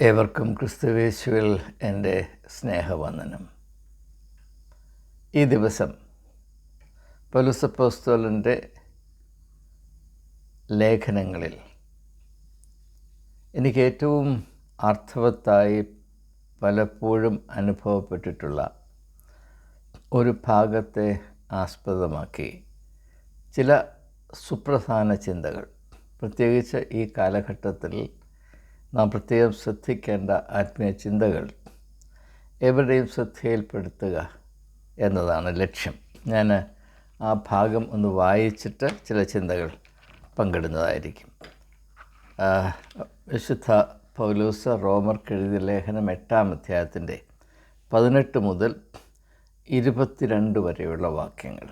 ഏവർക്കും ക്രിസ്തുയേശുവിൽ എൻ്റെ സ്നേഹവന്ദനം. ഈ ദിവസം പൗലോസപ്പോസ്തലൻ്റെ ലേഖനങ്ങളിൽ എനിക്ക് ഏറ്റവും അർത്ഥവത്തായി പലപ്പോഴും അനുഭവപ്പെട്ടിട്ടുള്ള ഒരു ഭാഗത്തെ ആസ്പദമാക്കി ചില സുപ്രധാന ചിന്തകൾ, പ്രത്യേകിച്ച് ഈ കാലഘട്ടത്തിൽ നാം പ്രത്യേകം ശ്രദ്ധിക്കേണ്ട ആത്മീയ ചിന്തകൾ എവരുടെയും ശ്രദ്ധയിൽപ്പെടുത്തുക എന്നതാണ് ലക്ഷ്യം. ഞാൻ ആ ഭാഗം ഒന്ന് വായിച്ചിട്ട് ചില ചിന്തകൾ പങ്കിടുന്നതായിരിക്കും. വിശുദ്ധ പൗലോസ് റോമർക്കെഴുതിയ ലേഖനം 8-ാം അധ്യായത്തിൻ്റെ 18 മുതൽ 22 വരെയുള്ള വാക്യങ്ങൾ.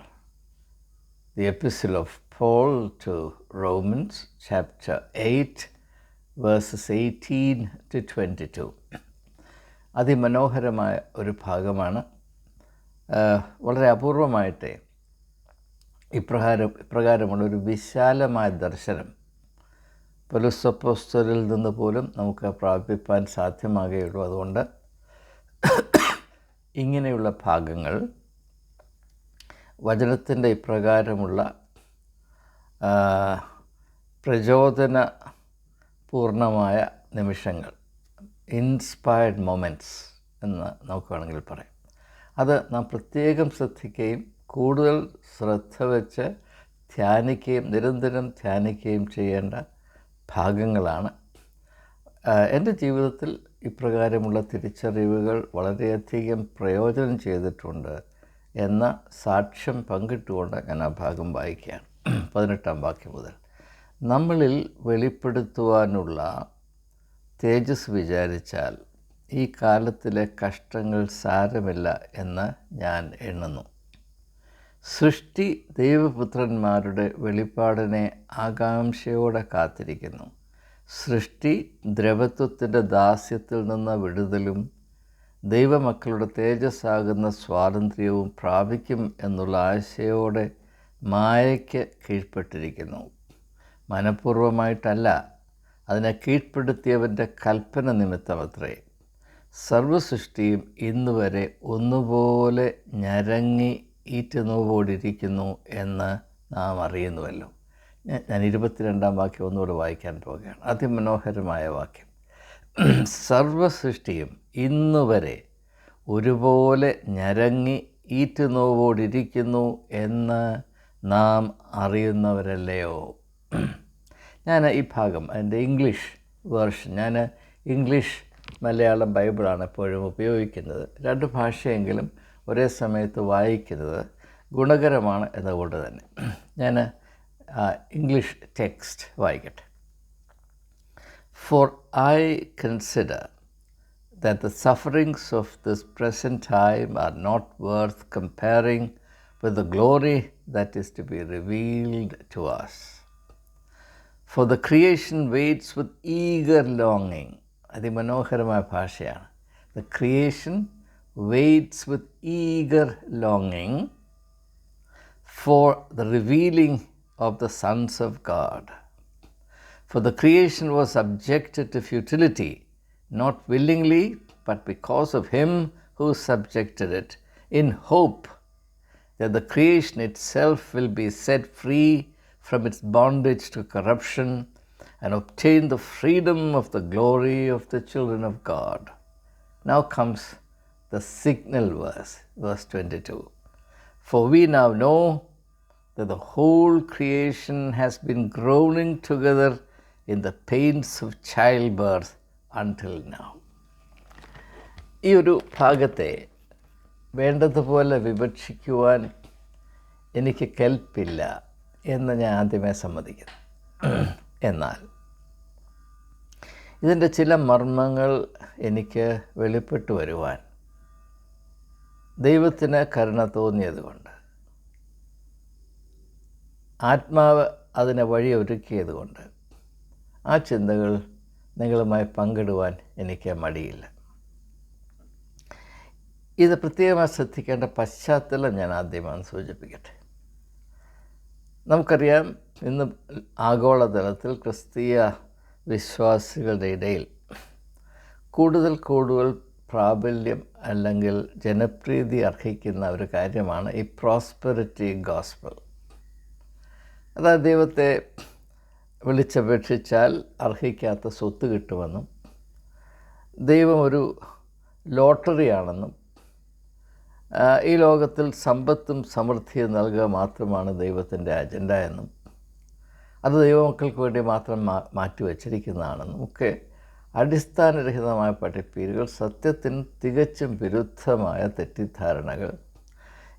The epistle of Paul to Romans chapter 8 verses 18 to 22. അതിമനോഹരമായ ഒരു ഭാഗമാണ്. വളരെ അപൂർവമായിട്ട് ഇപ്രകാരമുള്ളൊരു വിശാലമായ ദർശനം പൗലോസപ്പോസ്തലനിൽ നിന്ന് പോലും നമുക്ക് പ്രാപിപ്പാൻ സാധ്യമാകുകയുള്ളൂ. അതുകൊണ്ട് ഇങ്ങനെയുള്ള ഭാഗങ്ങൾ വചനത്തിൻ്റെ ഇപ്രകാരമുള്ള പ്രചോദന പൂർണ്ണമായ നിമിഷങ്ങൾ, ഇൻസ്പയർഡ് മൊമെൻറ്റ്സ് എന്ന് നമുക്ക് വേണമെങ്കിൽ പറയാം, അത് നാം പ്രത്യേകം ശ്രദ്ധിക്കുകയും കൂടുതൽ ശ്രദ്ധ വെച്ച് ധ്യാനിക്കുകയും നിരന്തരം ധ്യാനിക്കുകയും ചെയ്യേണ്ട ഭാഗങ്ങളാണ്. എൻ്റെ ജീവിതത്തിൽ ഇപ്രകാരമുള്ള തിരിച്ചറിവുകൾ വളരെയധികം പ്രയോജനം ചെയ്തിട്ടുണ്ട് എന്ന സാക്ഷ്യം പങ്കിട്ടുകൊണ്ട് ഞാൻ ആ ഭാഗം വായിക്കുകയാണ്. 18-ാം വാക്യം മുതൽ. നമ്മളിൽ വെളിപ്പെടുത്തുവാനുള്ള തേജസ് വിചാരിച്ചാൽ ഈ കാലത്തിലെ കഷ്ടങ്ങൾ സാരമില്ല എന്ന് ഞാൻ എണ്ണുന്നു. സൃഷ്ടി ദൈവപുത്രന്മാരുടെ വെളിപ്പാടിനെ ആകാംക്ഷയോടെ കാത്തിരിക്കുന്നു. സൃഷ്ടി ദ്രവത്വത്തിൻ്റെ ദാസ്യത്തിൽ നിന്ന് വിടുതലും ദൈവമക്കളുടെ തേജസ്സാകുന്ന സ്വാതന്ത്ര്യവും പ്രാപിക്കും എന്നുള്ള ആശയോടെ മായയ്ക്ക് കീഴ്പ്പെട്ടിരിക്കുന്നു. മനഃപൂർവ്വമായിട്ടല്ല, അതിനെ കീഴ്പ്പെടുത്തിയവൻ്റെ കൽപ്പന നിമിത്തമത്രേ. സർവസൃഷ്ടിയും ഇന്നുവരെ ഒന്നുപോലെ ഞരങ്ങി ഈറ്റുനോവോടിരിക്കുന്നു എന്ന് നാം അറിയുന്നുവല്ലോ. ഞാൻ 22-ാം വാക്യം ഒന്നുകൂടെ വായിക്കാൻ പോവുകയാണ്. അതിമനോഹരമായ വാക്യം. സർവസൃഷ്ടിയും ഇന്നുവരെ ഒരുപോലെ ഞരങ്ങി ഈറ്റുനോവോടിരിക്കുന്നു എന്ന് നാം അറിയുന്നവരല്ലയോ. ഞാൻ ഈ ഭാഗം എൻ്റെ ഇംഗ്ലീഷ് വേർഷൻ, ഞാൻ ഇംഗ്ലീഷ് മലയാളം ബൈബിളാണ് എപ്പോഴും ഉപയോഗിക്കുന്നത്. 2 ഭാഷയെങ്കിലും ഒരേ സമയത്ത് വായിക്കുന്നത് ഗുണകരമാണ് എന്നതുകൊണ്ട് തന്നെ ഞാൻ ഇംഗ്ലീഷ് ടെക്സ്റ്റ് വായിക്കട്ടെ. For I consider that the sufferings of this present time are not worth comparing with the glory that is to be revealed to us. For the creation waits with eager longing. അതിമനോഹരമായ ഭാഷയാണ്. The creation waits with eager longing for the revealing of the sons of God. For the creation was subjected to futility, not willingly, but because of him who subjected it, in hope that the creation itself will be set free from its bondage to corruption and obtain the freedom of the glory of the children of God. Now comes the signal verse, verse 22. For we now know that the whole creation has been groaning together in the pains of childbirth until now. ഈ ഒരു ഭാഗത്തെ വേണ്ടതുപോലെ വിവക്ഷിക്കുവാൻ എനിക്ക് കെൽപ്പില്ല എന്ന് ഞാൻ ആദ്യമേ സമ്മതിക്കുന്നു. എന്നാൽ ഇതിൻ്റെ ചില മർമ്മങ്ങൾ എനിക്ക് വെളിപ്പെട്ടു വരുവാൻ ദൈവത്തിന് കരുണ തോന്നിയതുകൊണ്ട്, ആത്മാവ് അതിനെ വഴിയൊരുക്കിയതുകൊണ്ട് ആ ചിന്തകൾ നിങ്ങളുമായി പങ്കിടുവാൻ എനിക്ക് മടിയില്ല. ഇത് പ്രത്യേകമായി ശ്രദ്ധിക്കേണ്ട പശ്ചാത്തലം ഞാൻ ആദ്യമായി സൂചിപ്പിക്കട്ടെ. നമുക്കറിയാം, ഇന്ന് ആഗോളതലത്തിൽ ക്രിസ്തീയ വിശ്വാസികളുടെ ഇടയിൽ കൂടുതൽ കൂടുതൽ പ്രാബല്യം അല്ലെങ്കിൽ ജനപ്രീതി അർഹിക്കുന്ന ഒരു കാര്യമാണ് ഈ പ്രോസ്പെറിറ്റി ഗോസ്പൽ. അതായത് ദൈവത്തെ വിളിച്ചപേക്ഷിച്ചാൽ അർഹിക്കാത്ത സ്വത്ത് കിട്ടുമെന്നും, ദൈവം ഒരു ലോട്ടറിയാണെന്നും, ഈ ലോകത്തിൽ സമ്പത്തും സമൃദ്ധിയും നൽകുക മാത്രമാണ് ദൈവത്തിൻ്റെ അജണ്ട എന്നും, അത് ദൈവമക്കൾക്ക് വേണ്ടി മാത്രം മാറ്റിവെച്ചിരിക്കുന്നതാണെന്നും ഒക്കെ അടിസ്ഥാനരഹിതമായ പഠിപ്പീരുകൾ, സത്യത്തിന് തികച്ചും വിരുദ്ധമായ തെറ്റിദ്ധാരണകൾ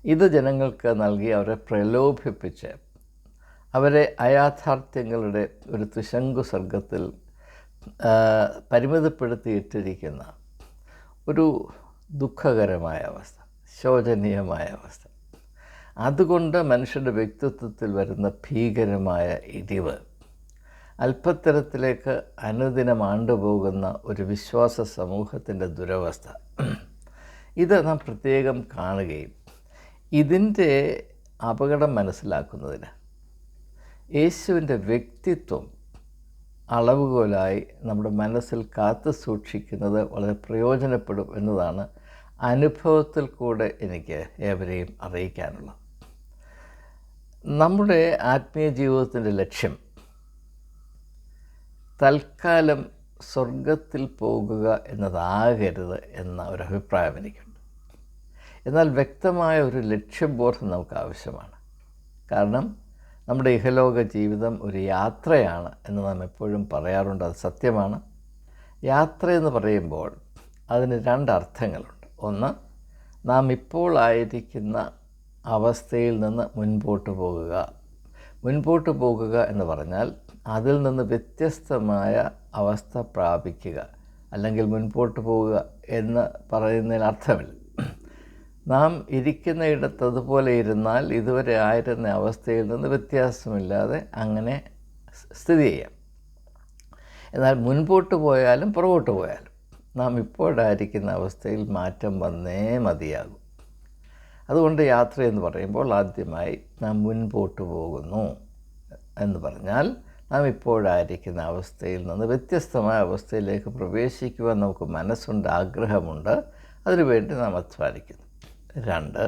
ഇത് ജനങ്ങൾക്ക് നൽകി അവരെ പ്രലോഭിപ്പിച്ച് അവരെ അയാഥാർത്ഥ്യങ്ങളുടെ ഒരു തുശങ്കു സർഗത്തിൽ പരിമിതപ്പെടുത്തിയിട്ടിരിക്കുന്ന ഒരു ദുഃഖകരമായ അവസ്ഥ, ശോചനീയമായ അവസ്ഥ. അതുകൊണ്ട് മനുഷ്യൻ്റെ വ്യക്തിത്വത്തിൽ വരുന്ന ഭീകരമായ ഇടിവ്, അല്പത്തരത്തിലേക്ക് അനുദിനം ആണ്ടുപോകുന്ന ഒരു വിശ്വാസ സമൂഹത്തിൻ്റെ ദുരവസ്ഥ, ഇത് നാം പ്രത്യേകം കാണുകയും ഇതിൻ്റെ അപകടം മനസ്സിലാക്കുന്നതിന് യേശുവിൻ്റെ വ്യക്തിത്വം അളവുകോലായി നമ്മുടെ മനസ്സിൽ കാത്തു സൂക്ഷിക്കുന്നത് വളരെ പ്രയോജനപ്പെടും എന്നതാണ് അനുഭവത്തിൽ കൂടെ എനിക്ക് ഏവരെയും അറിയിക്കാനുള്ളത്. നമ്മുടെ ആത്മീയ ജീവിതത്തിൻ്റെ ലക്ഷ്യം തൽക്കാലം സ്വർഗത്തിൽ പോകുക എന്നതാകരുത് എന്ന ഒരഭിപ്രായം എനിക്കുണ്ട്. എന്നാൽ വ്യക്തമായ ഒരു ലക്ഷ്യബോധം നമുക്ക് ആവശ്യമാണ്. കാരണം നമ്മുടെ ഇഹലോക ജീവിതം ഒരു യാത്രയാണ് എന്ന് നാം എപ്പോഴും പറയാറുണ്ട്. അത് സത്യമാണ്. യാത്രയെന്ന് പറയുമ്പോൾ അതിന് രണ്ടർത്ഥങ്ങളുണ്ട്. ഒന്ന്, നാം ഇപ്പോൾ ആയിരിക്കുന്ന അവസ്ഥയിൽ നിന്ന് മുൻപോട്ട് പോകുക. മുൻപോട്ട് പോകുക എന്ന് പറഞ്ഞാൽ അതിൽ നിന്ന് വ്യത്യസ്തമായ അവസ്ഥ പ്രാപിക്കുക, അല്ലെങ്കിൽ മുൻപോട്ട് പോവുക എന്ന് പറയുന്നതിന് അർത്ഥമില്ല. നാം ഇരിക്കുന്ന ഇടത്ത് അതുപോലെ ഇരുന്നാൽ ഇതുവരെ ആയിരുന്ന അവസ്ഥയിൽ നിന്ന് വ്യത്യാസമില്ലാതെ അങ്ങനെ സ്ഥിതി ചെയ്യാം. എന്നാൽ മുൻപോട്ട് പോയാലും പുറകോട്ട് പോയാലും നാം ഇപ്പോഴായിരിക്കുന്ന അവസ്ഥയിൽ മാറ്റം വന്നേ മതിയാകും. അതുകൊണ്ട് യാത്ര എന്ന് പറയുമ്പോൾ ആദ്യമായി നാം മുൻപോട്ട് പോകുന്നു എന്ന് പറഞ്ഞാൽ നാം ഇപ്പോഴായിരിക്കുന്ന അവസ്ഥയിൽ നിന്ന് വ്യത്യസ്തമായ അവസ്ഥയിലേക്ക് പ്രവേശിക്കുവാൻ നമുക്ക് മനസ്സുണ്ട്, ആഗ്രഹമുണ്ട്. അതിനുവേണ്ടി നാം അധ്വാനിക്കുന്നു. രണ്ട്,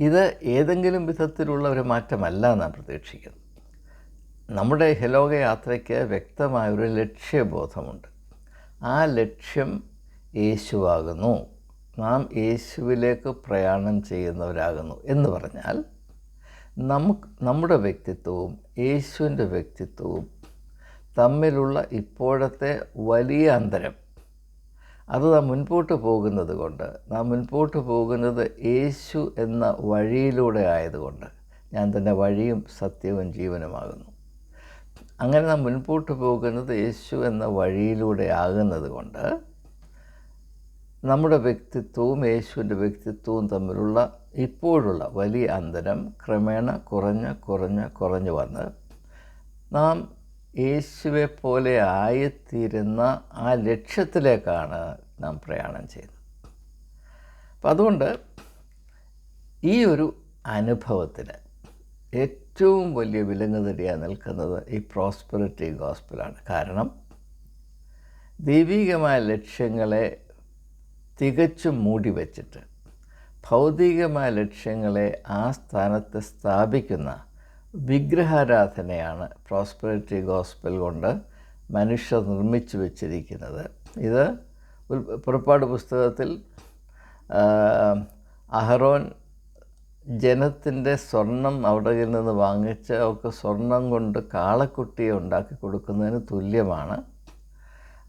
ഇത് ഏതെങ്കിലും വിധത്തിലുള്ള ഒരു മാറ്റമല്ല നാം പ്രതീക്ഷിക്കുന്നത്. നമ്മുടെ ഇഹലോക യാത്രയ്ക്ക് വ്യക്തമായൊരു ലക്ഷ്യബോധമുണ്ട്. ആ ലക്ഷ്യം യേശുവാകുന്നു. നാം യേശുവിലേക്ക് പ്രയാണം ചെയ്യുന്നവരാകുന്നു എന്ന് പറഞ്ഞാൽ നമ്മുടെ വ്യക്തിത്വവും യേശുവിൻ്റെ വ്യക്തിത്വവും തമ്മിലുള്ള ഇപ്പോഴത്തെ വലിയ അന്തരം, അത് നാം മുൻപോട്ട് പോകുന്നത് കൊണ്ട്, നാം മുൻപോട്ട് പോകുന്നത് യേശു എന്ന വഴിയിലൂടെ ആയതുകൊണ്ട്, ഞാൻ തന്നെ വഴിയും സത്യവും ജീവനുമാകുന്നു. അങ്ങനെ നാം മുൻപോട്ട് പോകുന്നത് യേശു എന്ന വഴിയിലൂടെ ആകുന്നത് കൊണ്ട് നമ്മുടെ വ്യക്തിത്വവും യേശുവിൻ്റെ വ്യക്തിത്വവും തമ്മിലുള്ള ഇപ്പോഴുള്ള വലിയ അന്തരം ക്രമേണ കുറഞ്ഞു വന്ന് നാം യേശുവെ പോലെ ആയിത്തീരുന്ന ആ ലക്ഷ്യത്തിലേക്കാണ് നാം പ്രയാണം ചെയ്യുന്നത്. അപ്പം അതുകൊണ്ട് ഈ ഒരു അനുഭവത്തിന് ഏറ്റവും വലിയ വിലങ്ങുതടിയായി നിൽക്കുന്നത് ഈ പ്രോസ്പെറിറ്റി ഗോസ്പലാണ്. കാരണം ദൈവികമായ ലക്ഷ്യങ്ങളെ തികച്ചും മൂടി വച്ചിട്ട് ഭൗതികമായ ലക്ഷ്യങ്ങളെ ആ സ്ഥാനത്ത് സ്ഥാപിക്കുന്ന വിഗ്രഹാരാധനയാണ് പ്രോസ്പെറിറ്റി ഗോസ്പൽ കൊണ്ട് മനുഷ്യർ നിർമ്മിച്ചു വച്ചിരിക്കുന്നത്. ഇത് പുറപ്പാട് പുസ്തകത്തിൽ അഹറോൻ ജനത്തിൻ്റെ സ്വർണം അവിടെ നിന്ന് വാങ്ങിച്ച് അവർക്ക് സ്വർണം കൊണ്ട് കാളക്കുട്ടിയെ ഉണ്ടാക്കി കൊടുക്കുന്നതിന് തുല്യമാണ്.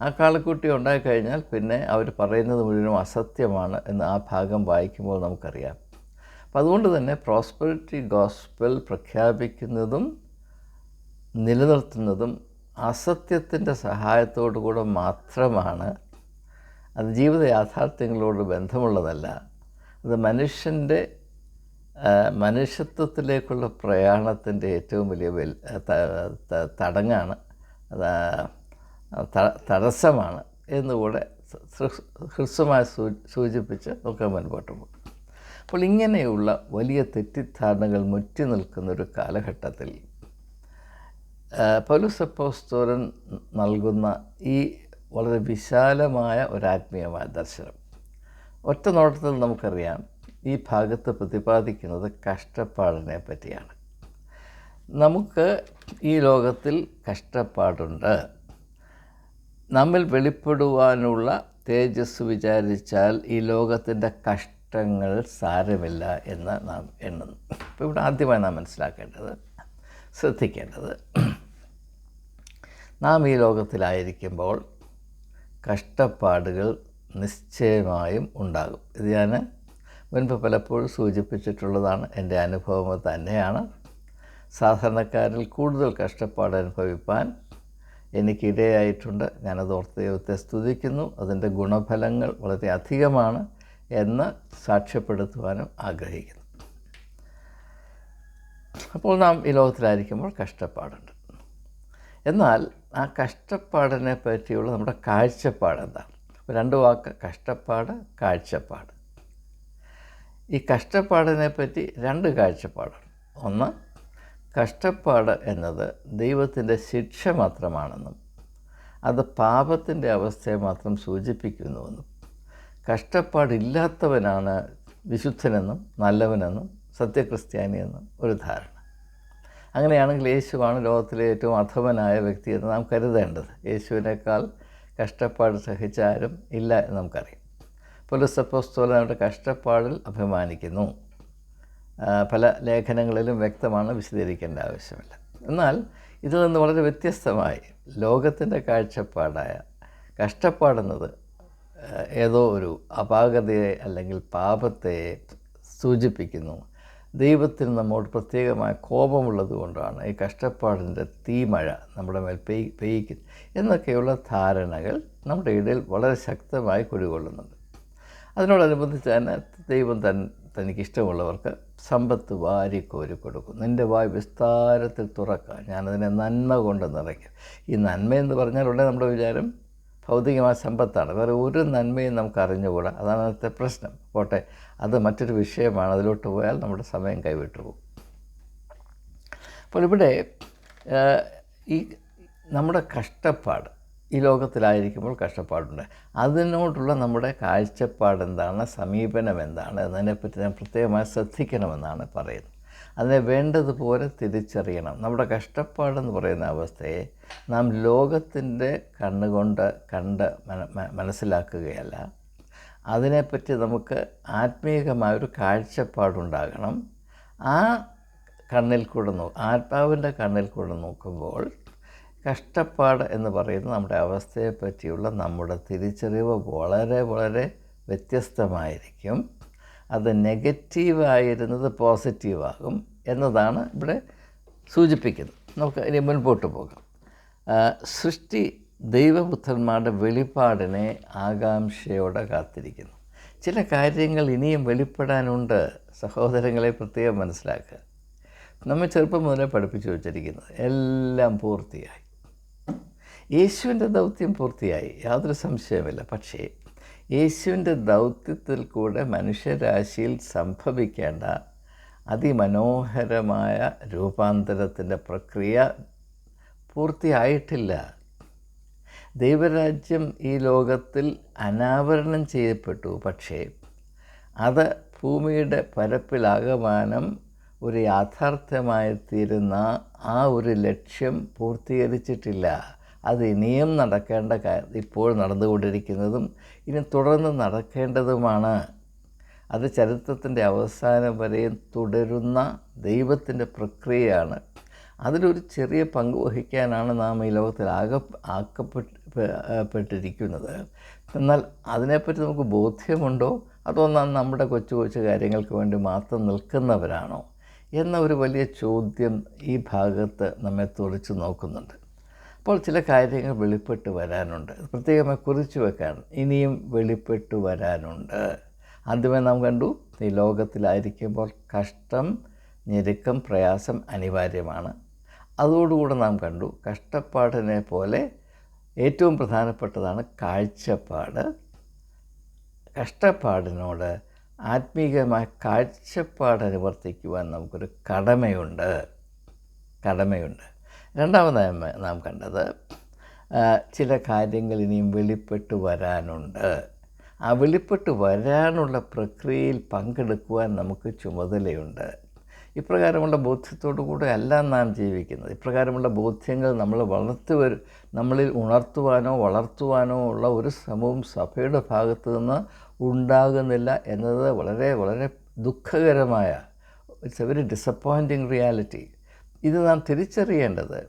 ആ കാളക്കുട്ടി ഉണ്ടായിക്കഴിഞ്ഞാൽ പിന്നെ അവർ പറയുന്നത് മുഴുവനും അസത്യമാണ് എന്ന് ആ ഭാഗം വായിക്കുമ്പോൾ നമുക്കറിയാം. അപ്പം അതുകൊണ്ട് തന്നെ പ്രോസ്പെറിറ്റി ഗോസ്പൽ പ്രഖ്യാപിക്കുന്നതും നിലനിർത്തുന്നതും അസത്യത്തിൻ്റെ സഹായത്തോടു കൂടെ മാത്രമാണ്. അത് ജീവിത യാഥാർത്ഥ്യങ്ങളോട് ബന്ധമുള്ളതല്ല. അത് മനുഷ്യൻ്റെ മനുഷ്യത്വത്തിലേക്കുള്ള പ്രയാണത്തിൻ്റെ ഏറ്റവും വലിയ തടങ്ങാണ്, തടസ്സമാണ് എന്നുകൂടെ ഹ്രസ്വമായി സൂചിപ്പിച്ച് നമുക്ക് മുൻപോട്ട് പോകും. അപ്പോൾ ഇങ്ങനെയുള്ള വലിയ തെറ്റിദ്ധാരണകൾ മുറ്റി നിൽക്കുന്നൊരു കാലഘട്ടത്തിൽ പൗലോസ് അപ്പോസ്തലൻ നൽകുന്ന ഈ വളരെ വിശാലമായ ഒരാത്മീയമായ ദർശനം. ഒറ്റ നോട്ടത്തിൽ നമുക്കറിയാം ഈ ഭാഗത്ത് പ്രതിപാദിക്കുന്നത് കഷ്ടപ്പാടിനെ പറ്റിയാണ്. നമുക്ക് ഈ ലോകത്തിൽ കഷ്ടപ്പാടുണ്ട്. നമ്മിൽ വെളിപ്പെടുവാനുള്ള തേജസ് വിചാരിച്ചാൽ ഈ ലോകത്തിൻ്റെ കഷ്ടങ്ങൾ സാരമില്ല എന്ന് നാം എണ്ണുന്നു. അപ്പോൾ ഇവിടെ ആദ്യമായി നാം മനസ്സിലാക്കേണ്ടത്, ശ്രദ്ധിക്കേണ്ടത്, നാം ഈ ലോകത്തിലായിരിക്കുമ്പോൾ കഷ്ടപ്പാടുകൾ നിശ്ചയമായും ഉണ്ടാകും. ഇത് ഞാൻ മുൻപ് പലപ്പോഴും സൂചിപ്പിച്ചിട്ടുള്ളതാണ്. എൻ്റെ അനുഭവം തന്നെയാണ്. സാധാരണക്കാരിൽ കൂടുതൽ കഷ്ടപ്പാട് അനുഭവിപ്പാൻ എനിക്കിടയായിട്ടുണ്ട്. ഞാനത് ഓർത്ത് ദൈവത്തെ സ്തുതിക്കുന്നു. അതിൻ്റെ ഗുണഫലങ്ങൾ വളരെ അധികമാണ് എന്ന് സാക്ഷ്യപ്പെടുത്തുവാനും ആഗ്രഹിക്കുന്നു. അപ്പോൾ നാം ഈ ലോകത്തിലായിരിക്കുമ്പോൾ കഷ്ടപ്പാടുണ്ട്. എന്നാൽ ആ കഷ്ടപ്പാടിനെ പറ്റിയുള്ള നമ്മുടെ കാഴ്ചപ്പാട് എന്താണ്? രണ്ട് വാക്ക്: കഷ്ടപ്പാട്, കാഴ്ചപ്പാട്. ഈ കഷ്ടപ്പാടിനെ പറ്റി രണ്ട് കാഴ്ചപ്പാടാണ്. ഒന്ന്, കഷ്ടപ്പാട് എന്നത് ദൈവത്തിൻ്റെ ശിക്ഷ മാത്രമാണെന്നും അത് പാപത്തിൻ്റെ അവസ്ഥയെ മാത്രം സൂചിപ്പിക്കുന്നുവെന്നും കഷ്ടപ്പാടില്ലാത്തവനാണ് വിശുദ്ധനെന്നും നല്ലവനെന്നും സത്യക്രിസ്ത്യാനിയെന്നും ഒരു ധാരണ. അങ്ങനെയാണെങ്കിൽ യേശുവാണ് ലോകത്തിലെ ഏറ്റവും അധമനായ വ്യക്തി എന്ന് നാം കരുതേണ്ടത്. യേശുവിനേക്കാൾ കഷ്ടപ്പാട് സഹിച്ച ആരും ഇല്ല എന്ന് നമുക്കറിയാം. പൗലോസ് അപ്പോസ്തലൻ അവരുടെ കഷ്ടപ്പാടിൽ അഭിമാനിക്കുന്നു. പല ലേഖനങ്ങളിലും വ്യക്തമാണ്, വിശദീകരിക്കേണ്ട ആവശ്യമില്ല. എന്നാൽ ഇതിൽ നിന്ന് വളരെ വ്യത്യസ്തമായി ലോകത്തിൻ്റെ കാഴ്ചപ്പാടായ കഷ്ടപ്പാടുന്നത് ഏതോ ഒരു അപാകതയെ അല്ലെങ്കിൽ പാപത്തെ സൂചിപ്പിക്കുന്നു. ദൈവത്തിന് നമ്മോട് പ്രത്യേകമായ കോപമുള്ളത് കൊണ്ടാണ് ഈ കഷ്ടപ്പാടിൻ്റെ തീമഴ നമ്മുടെ മേൽ പെയ്യിക്കുന്നത് എന്നൊക്കെയുള്ള ധാരണകൾ നമ്മുടെ ഇടയിൽ വളരെ ശക്തമായി കുടികൊള്ളുന്നുണ്ട്. അതിനോടനുബന്ധിച്ച് തന്നെ ദൈവം തനിക്കിഷ്ടമുള്ളവർക്ക് സമ്പത്ത് വാരിക്കോരി കൊടുക്കും. നിൻ്റെ വായ് വിസ്താരത്തിൽ തുറക്കുക, ഞാനതിനെ നന്മ കൊണ്ട് നിറയ്ക്കും. ഈ നന്മയെന്ന് പറഞ്ഞാൽ ഉടനെ നമ്മുടെ വിചാരം ഭൗതികമായ സമ്പത്താണ്. വേറെ ഒരു നന്മയും നമുക്ക് അറിഞ്ഞുകൂടാ. അതാണ് അതിനകത്തെ പ്രശ്നം. പോട്ടെ, അത് മറ്റൊരു വിഷയമാണ്. അതിലോട്ട് പോയാൽ നമ്മുടെ സമയം കൈവിട്ടു പോകും. അപ്പോൾ ഇവിടെ ഈ നമ്മുടെ കഷ്ടപ്പാട്, ഈ ലോകത്തിലായിരിക്കുമ്പോൾ കഷ്ടപ്പാടുണ്ട്. അതിനോടുള്ള നമ്മുടെ കാഴ്ചപ്പാട് എന്താണ്, സമീപനം എന്താണ് എന്നതിനെപ്പറ്റി ഞാൻ പ്രത്യേകമായി ശ്രദ്ധിക്കണമെന്നാണ് പറയുന്നത്. അതിനെ വേണ്ടതുപോലെ തിരിച്ചറിയണം. നമ്മുടെ കഷ്ടപ്പാടെന്ന് പറയുന്ന അവസ്ഥയെ നാം ലോകത്തിൻ്റെ കണ്ണുകൊണ്ട് കണ്ട് മനസ്സിലാക്കുകയല്ല. അതിനെപ്പറ്റി നമുക്ക് ആത്മീയമായൊരു കാഴ്ചപ്പാടുണ്ടാകണം. ആ കണ്ണിൽ കൂടെ ആത്മാവിൻ്റെ കണ്ണിൽ കൂടെ നോക്കുമ്പോൾ കഷ്ടപ്പാട് എന്ന് പറയുന്ന നമ്മുടെ അവസ്ഥയെ പറ്റിയുള്ള നമ്മുടെ തിരിച്ചറിവ് വളരെ വളരെ വ്യത്യസ്തമായിരിക്കും. അത് നെഗറ്റീവായിരുന്നത് പോസിറ്റീവാകും എന്നതാണ് ഇവിടെ സൂചിപ്പിക്കുന്നത്. നമുക്ക് ഇനി മുൻപോട്ട് പോകാം. സൃഷ്ടി ദൈവപുത്രന്മാരുടെ വെളിപ്പാടിനെ ആകാംക്ഷയോടെ കാത്തിരിക്കുന്നു. ചില കാര്യങ്ങൾ ഇനിയും വെളിപ്പെടാനുണ്ട്. സഹോദരങ്ങളെ പ്രത്യേകം മനസ്സിലാക്കുക. നമ്മൾ ചെറുപ്പം മുതലേ പഠിപ്പിച്ചു വച്ചിരിക്കുന്നത് എല്ലാം പൂർത്തിയായി. യേശുവിൻ്റെ ദൗത്യം പൂർത്തിയായി, യാതൊരു സംശയമില്ല. പക്ഷേ യേശുവിൻ്റെ ദൗത്യത്തിൽ കൂടെ മനുഷ്യരാശിയിൽ സംഭവിക്കേണ്ട അതിമനോഹരമായ രൂപാന്തരത്തിൻ്റെ പ്രക്രിയ പൂർത്തിയായിട്ടില്ല. ദൈവരാജ്യം ഈ ലോകത്തിൽ അനാവരണം ചെയ്യപ്പെട്ടു. പക്ഷേ അത് ഭൂമിയുടെ പരപ്പിലാകമാനം ഒരു യാഥാർത്ഥ്യമായി തീരുന്ന ആ ഒരു ലക്ഷ്യം പൂർത്തീകരിച്ചിട്ടില്ല. അത് ഇനിയും നടക്കേണ്ട ഇപ്പോൾ നടന്നുകൊണ്ടിരിക്കുന്നതും ഇനി തുടർന്ന് നടക്കേണ്ടതുമാണ്. അത് ചരിത്രത്തിൻ്റെ അവസാനം വരെയും തുടരുന്ന ദൈവത്തിൻ്റെ പ്രക്രിയയാണ്. അതിലൊരു ചെറിയ പങ്ക് വഹിക്കാനാണ് നാം ഈ ലോകത്തിൽ പെട്ടിരിക്കുന്നത്. എന്നാൽ അതിനെപ്പറ്റി നമുക്ക് ബോധ്യമുണ്ടോ, അതോ നാം നമ്മുടെ കൊച്ചു കൊച്ചു കാര്യങ്ങൾക്ക് വേണ്ടി മാത്രം നിൽക്കുന്നവരാണോ എന്ന ഒരു വലിയ ചോദ്യം ഈ ഭാഗത്ത് നമ്മെ തുറച്ചു നോക്കുന്നുണ്ട്. അപ്പോൾ ചില കാര്യങ്ങൾ വെളിപ്പെട്ട് വരാനുണ്ട്. പ്രത്യേകമായി കുറിച്ച് വെക്കാൻ ഇനിയും വെളിപ്പെട്ട് വരാനുണ്ട്. ആദ്യമേ നാം കണ്ടു, ഈ ലോകത്തിലായിരിക്കുമ്പോൾ കഷ്ടം, ഞെരുക്കം, പ്രയാസം അനിവാര്യമാണ്. അതോടുകൂടെ നാം കണ്ടു കഷ്ടപ്പാടിനെ പോലെ ഏറ്റവും പ്രധാനപ്പെട്ടതാണ് കാഴ്ചപ്പാട്. കഷ്ടപ്പാടിനോട് ആത്മീകമായ കാഴ്ചപ്പാട് അനുവർത്തിക്കുവാൻ നമുക്കൊരു കടമയുണ്ട്. രണ്ടാമതായി നാം കണ്ടത് ചില കാര്യങ്ങൾ ഇനിയും വെളിപ്പെട്ട് വരാനുണ്ട്. ആ വെളിപ്പെട്ട് വരാനുള്ള പ്രക്രിയയിൽ പങ്കെടുക്കുവാൻ നമുക്ക് ചുമതലയുണ്ട്. ഇപ്രകാരമുള്ള ബോധ്യത്തോടു കൂടെ അല്ല നാം ജീവിക്കുന്നത്. ഇപ്രകാരമുള്ള ബോധ്യങ്ങൾ നമ്മളിൽ ഉണർത്തുവാനോ വളർത്തുവാനോ ഉള്ള ഒരു ശ്രമവും സഭയുടെ ഭാഗത്തു നിന്ന് ഉണ്ടാകുന്നില്ല എന്നത് വളരെ വളരെ ദുഃഖകരമായ, it's A very disappointing reality. ഇത് നാം തിരിച്ചറിയേണ്ടത്.